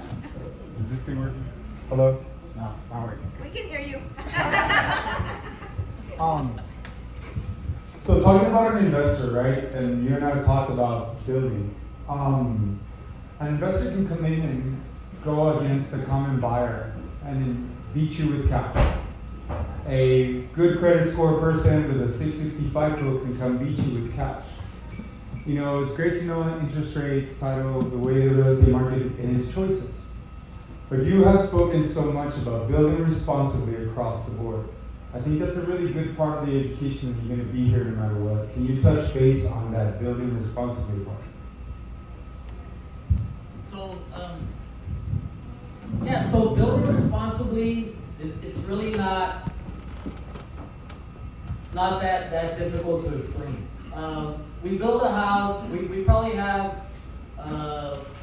Is this thing working? Hello? No, it's not working. We can hear you. So talking about an investor, right? And you and I talked about building. An investor can come in and go against a common buyer and then beat you with cash. A good credit score person with a 665 FICO can come beat you with cash. You know, it's great to know interest rates, title, the way the real estate market and its choices. But you have spoken so much about building responsibly across the board. I think that's a really good part of the education that you're going to be here no matter what. Can you touch base on that building responsibly part? So, yeah, so building responsibly it's really not that difficult to explain. We build a house, we probably have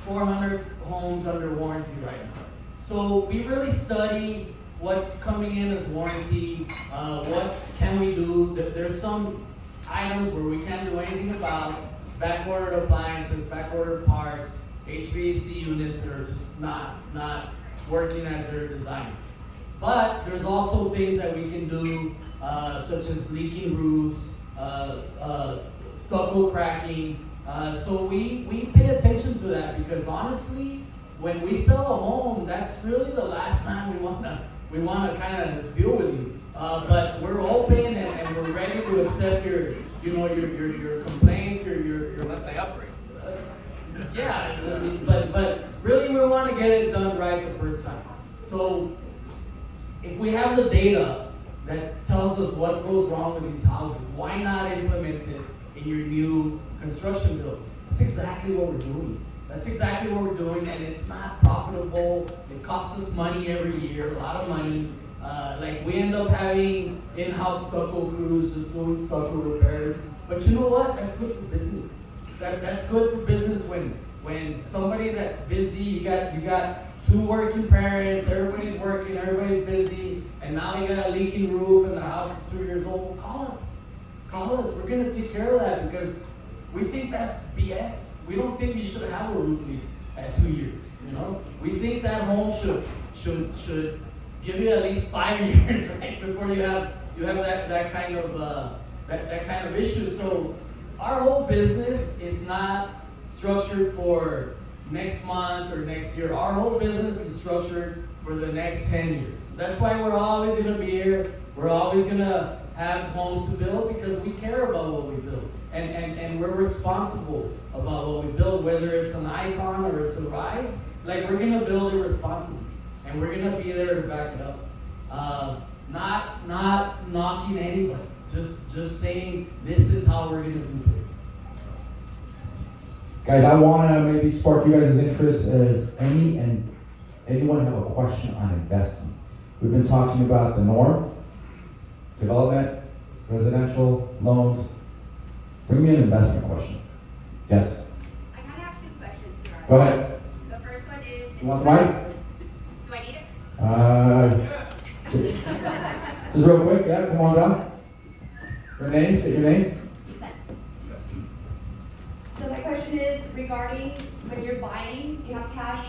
400 homes under warranty right now. So we really study what's coming in as warranty, what can we do. There's some items where we can't do anything about, back-ordered appliances, back-ordered parts, HVAC units that are just not working as they're designed. But there's also things that we can do, such as leaking roofs, stucco cracking. So we pay attention to that because honestly, when we sell a home, that's really the last time we wanna kind of deal with you. But we're open and we're ready to accept your complaints or your Unless they upgrade. yeah, I mean, but really we want to get it done right the first time. So if we have the data that tells us what goes wrong with these houses, why not implement it in your new construction builds? That's exactly what we're doing. And it's not profitable. It costs us money every year, a lot of money. Like we end up having in-house stucco crews just doing stucco repairs. But you know what? That's good for business. That's good for business when somebody that's busy, you got two working parents, everybody's working, everybody's busy, and now you got a leaking roof and the house is 2 years old. Call us. We're gonna take care of that because we think that's BS. We don't think you should have a roof leak at 2 years. You know, we think that home should give you at least 5 years, right, before you have that kind of issue. So our whole business is not structured for next month or next year. Our whole business is structured for the next 10 years. That's why we're always going to be here. We're always going to have homes to build because we care about what we build. And we're responsible about what we build, whether it's an icon or it's a rise. Like, we're going to build it responsibly. And we're going to be there to back it up. Not knocking anybody. Just saying this is how we're going to do business. Guys, I want to maybe spark you guys' interest as anyone have a question on investing. We've been talking about the norm, development, residential, loans. Bring me an investment question. Yes? I kind of have two questions here. Go ahead. The first one is... You want the mic? Do I need it? Just real quick, yeah, come on down. Your name, say your name. So my question is regarding when you're buying, you have high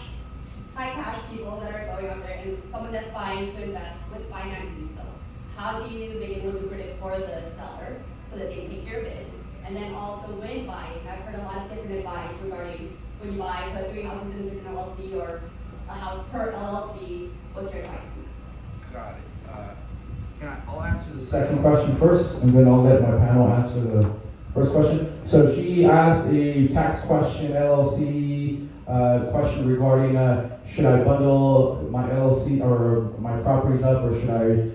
cash people that are going out there and someone that's buying to invest with financing still. How do you make it lucrative for the seller so that they take your bid? And then also when buying, I've heard a lot of different advice regarding when you buy, put 3 houses in a different LLC or a house per LLC. What's your advice? Got it. I'll answer the Second question first, and then I'll let my panel answer the first question. So she asked a tax question, LLC question regarding should I bundle my LLC or my properties up, or should I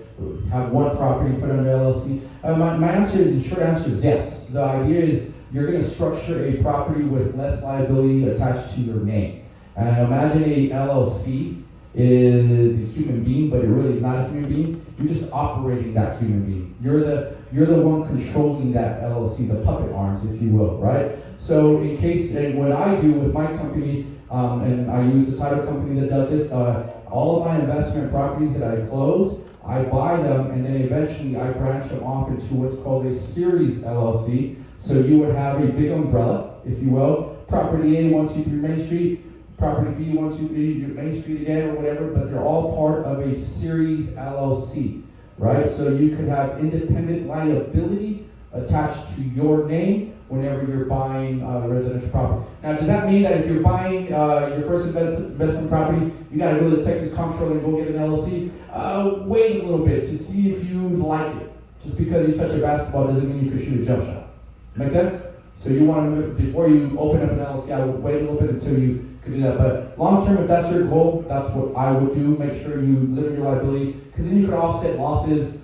have one property put under LLC? My answer is, the short answer is yes. The idea is you're going to structure a property with less liability attached to your name. And imagine a LLC is a human being, but it really is not a human being. You're just operating that human being. You're the one controlling that LLC, the puppet arms, if you will, right? So in case, and what I do with my company, and I use the title company that does this, all of my investment properties that I close, I buy them, and then eventually I branch them off into what's called a series LLC. So you would have a big umbrella, if you will, property A, 123 Main Street, property B, 123 Main Street again, or whatever, but they're all part of a series LLC, right? So you could have independent liability attached to your name whenever you're buying residential property. Now, does that mean that if you're buying your first investment property, you gotta go to the Texas Comptroller and go get an LLC? Wait a little bit to see if you like it. Just because you touch a basketball doesn't mean you can shoot a jump shot. Make sense? So you want to, before you open up an LLC, I would wait a little bit until you could do that. But long term, if that's your goal, that's what I would do. Make sure you limit your liability, because then you could offset losses,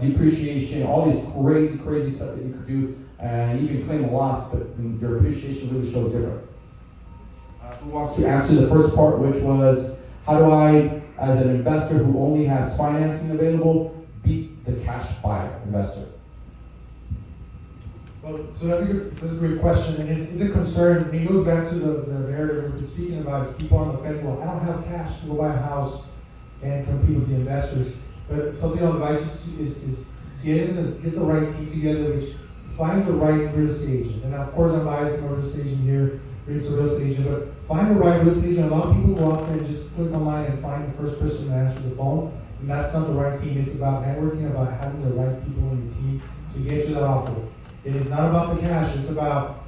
depreciation, all these crazy stuff that you could do, and you can claim a loss, but your appreciation really shows different. Who wants to answer the first part, which was, how do I, as an investor who only has financing available, beat the cash buyer investor? Well, so that's a great question, and it's a concern. And it goes back to the area we've been speaking about. Is people on the fence, well, I don't have cash to go buy a house and compete with the investors. But something I'll advise you is get the right team together, which find the right real estate agent. And of course, I'm biased on real estate agent here, it's a real estate agent, but find the right real estate agent. A lot of people go out there and just click online and find the first person that answers the phone, and that's not the right team. It's about networking, about having the right people on your team to get you that offer. It is not about the cash, it's about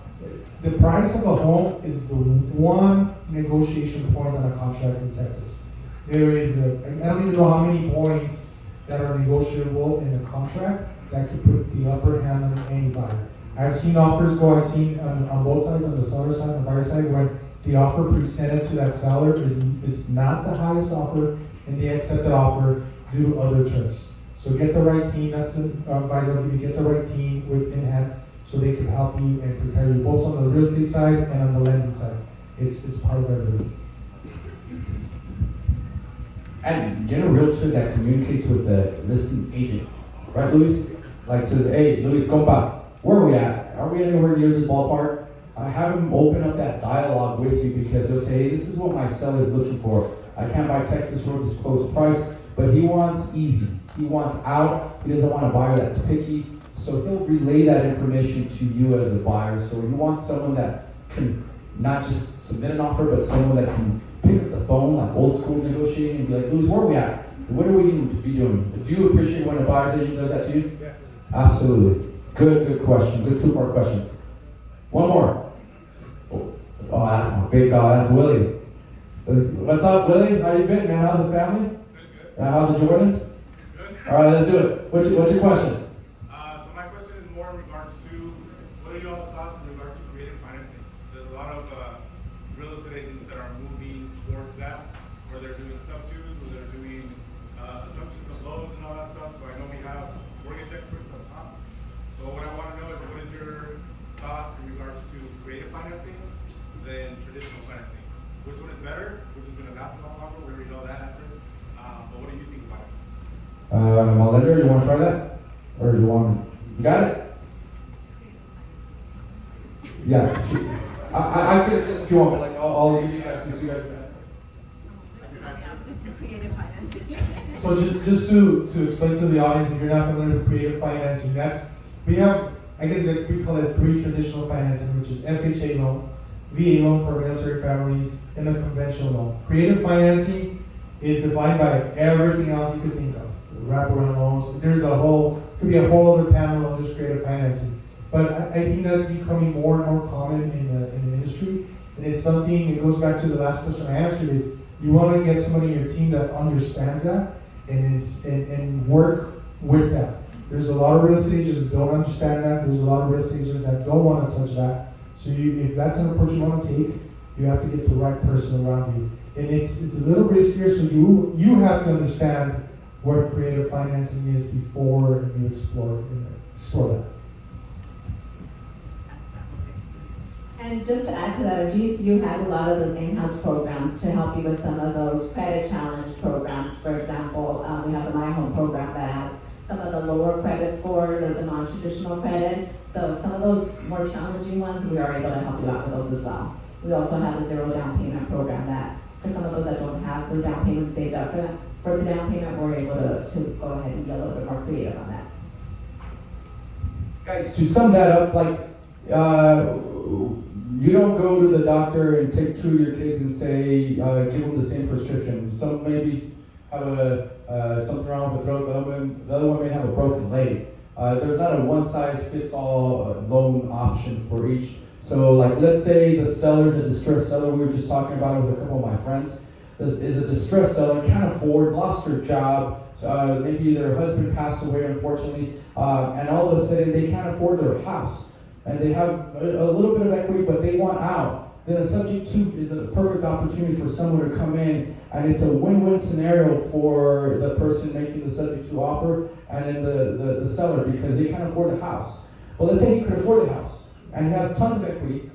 the price of a home is the one negotiation point on a contract in Texas. There is I don't even know how many points that are negotiable in a contract that could put the upper hand on any buyer. I've seen offers go, I've seen on both sides, on the seller side and the buyer side, where the offer presented to that seller is not the highest offer, and they accept that offer due to other terms. So get the right team, that's the advice I'll give you, get the right team within hand so they can help you and prepare you both on the real estate side and on the lending side. It's part of everything. And get a realtor that communicates with the listing agent, right, Luis? Like says, hey, Luis, compa, where are we at? Are we anywhere near the ballpark? Have him open up that dialogue with you, because he'll say, hey, this is what my seller is looking for. I can't buy Texas for this close price, but he wants easy. He wants out. He doesn't want a buyer that's picky. So he'll relay that information to you as a buyer. So you want someone that can not just submit an offer, but someone that can pick up the phone, like old school negotiating, and be like, Luis, where are we at? What do we need to be doing? Do you appreciate when a buyer's agent does that to you? Yeah. Absolutely. Good question. Good two-part question. One more. Oh, that's my big dog. That's Willie. What's up, Willie? How you been, man? How's the family? How's the Jordans? All right, let's do it. What's your question? So my question is more in regards to, what are y'all's thoughts in regards to creative financing? There's a lot of real estate agents that are moving towards that, where they're doing sub-twos, where they're doing assumptions of loans and all that stuff. So I know we have mortgage experts on top. So what I want to know is, what is your thought in regards to creative financing than traditional financing? Which one is better? Which is going to last a lot longer? We already know that answer. But what do you think about it? Melinda, you want to try that? Or do you want, you got it? Yeah. I can assist if you want, but like, I'll give you guys this. So just to explain to the audience, if you're not familiar with creative financing, we have, I guess we call it 3 traditional financing, which is FHA loan, VA loan for military families, and a conventional loan. Creative financing is defined by everything else you could think of. Wraparound loans. There's could be a whole other panel on just creative financing. But I think that's becoming more and more common in the industry. And it's something, it goes back to the last question I answered, is you want to get somebody in your team that understands that and work with that. There's a lot of real estate agents that don't understand that. There's a lot of real estate agents that don't want to touch that. So if that's an approach you want to take, you have to get the right person around you. And it's a little riskier, so you have to understand what creative financing is before you explore that. And just to add to that, our GCU has a lot of the in-house programs to help you with some of those credit challenge programs. For example, we have the My Home program that has some of the lower credit scores or the non-traditional credit. So some of those more challenging ones, we are able to help you out with those as well. We also have a zero down payment program that, for some of those that don't have the down payment saved up for the down payment, we're able to go ahead and be a little bit more creative on that. Guys, to sum that up, like, you don't go to the doctor and take two of your kids and say, give them the same prescription. Some maybe have something wrong with the throat, the other one may have a broken leg. There's not a one-size-fits-all loan option for each. So, like, let's say the seller's a distressed seller. We were just talking about it with a couple of my friends. Is a distressed seller, can't afford, lost their job, maybe their husband passed away, unfortunately, and all of a sudden they can't afford their house. And they have a little bit of equity, but they want out. Then a subject to is a perfect opportunity for someone to come in, and it's a win-win scenario for the person making the subject to offer and then the seller, because they can't afford the house. Well, let's say he could afford the house, and he has tons of equity,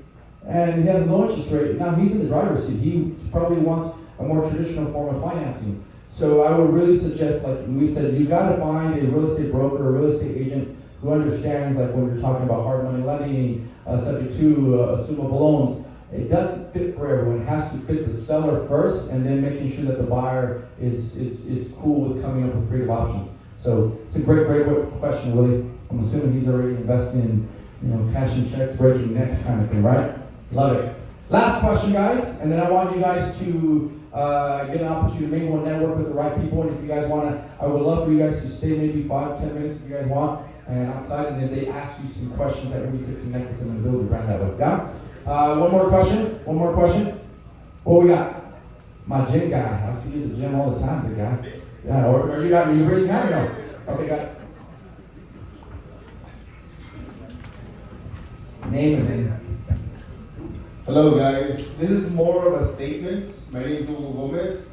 and he has a low interest rate. Now he's in the driver's seat. He probably wants a more traditional form of financing. So I would really suggest, like we said, you got to find a real estate broker, a real estate agent who understands, like when you're talking about hard money lending, subject to assumable loans. It doesn't fit for everyone. It has to fit the seller first, and then making sure that the buyer is cool with coming up with creative options. So it's a great question, Willie. I'm assuming he's already investing in, cashing checks, breaking necks kind of thing, right? Love it. Last question, guys, and then I want you guys to get an opportunity to mingle and network with the right people. And if you guys want to, I would love for you guys to stay maybe 5-10 minutes if you guys want, and outside, and then they ask you some questions that we could connect with them and build a brand that way. Yeah? One more question. What we got? My gym guy. I see you at the gym all the time, big guy. Yeah, or you got me? You raising your hand or no? Okay, got it. Name and name. Hello guys, this is more of a statement. My name is Hugo Gomez.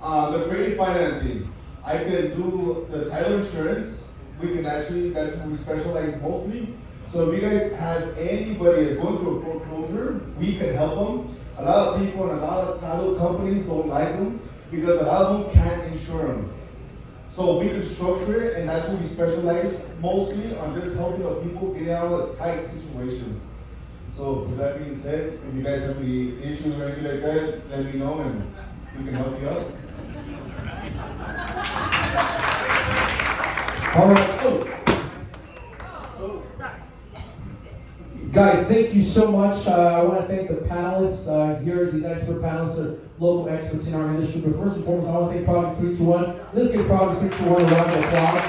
The creative financing, I can do the title insurance. We can actually, that's what we specialize mostly. So if you guys have anybody that's going through a foreclosure, we can help them. A lot of people and a lot of title companies don't like them because a lot of them can't insure them. So we can structure it, and that's what we specialize mostly on, just helping the people get out of tight situations. So with that being said, if you guys have any issues or anything like that, let me know and we can help you out. All right. Guys, thank you so much. I want to thank the panelists here. These expert panelists are local experts in our industry. But first and foremost, I want to thank progress321. Let's give progress321 a round of applause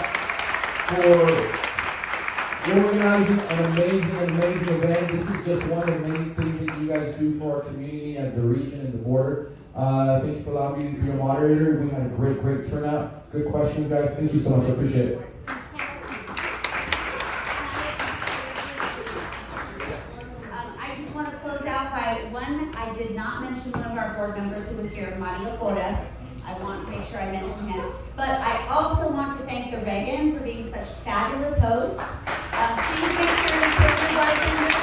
for organizing an amazing event. This is just one of many things that you guys do for our community and the region and the border. Thank you for allowing me to be your moderator. We had a great turnout. Good questions, guys. Thank you so much. I appreciate it. I just want to close out by one. I did not mention one of our board members who was here, Mario Porras. I want to make sure I mention him. But I also want to thank the Reagan for being such fabulous hosts. Please make sure to put your wife in this.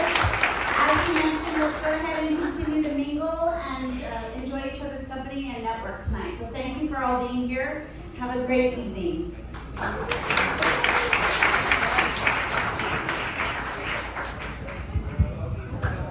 As he mentioned, let's go ahead and continue to mingle and enjoy each other's company and network tonight. So thank you for all being here. Have a great evening.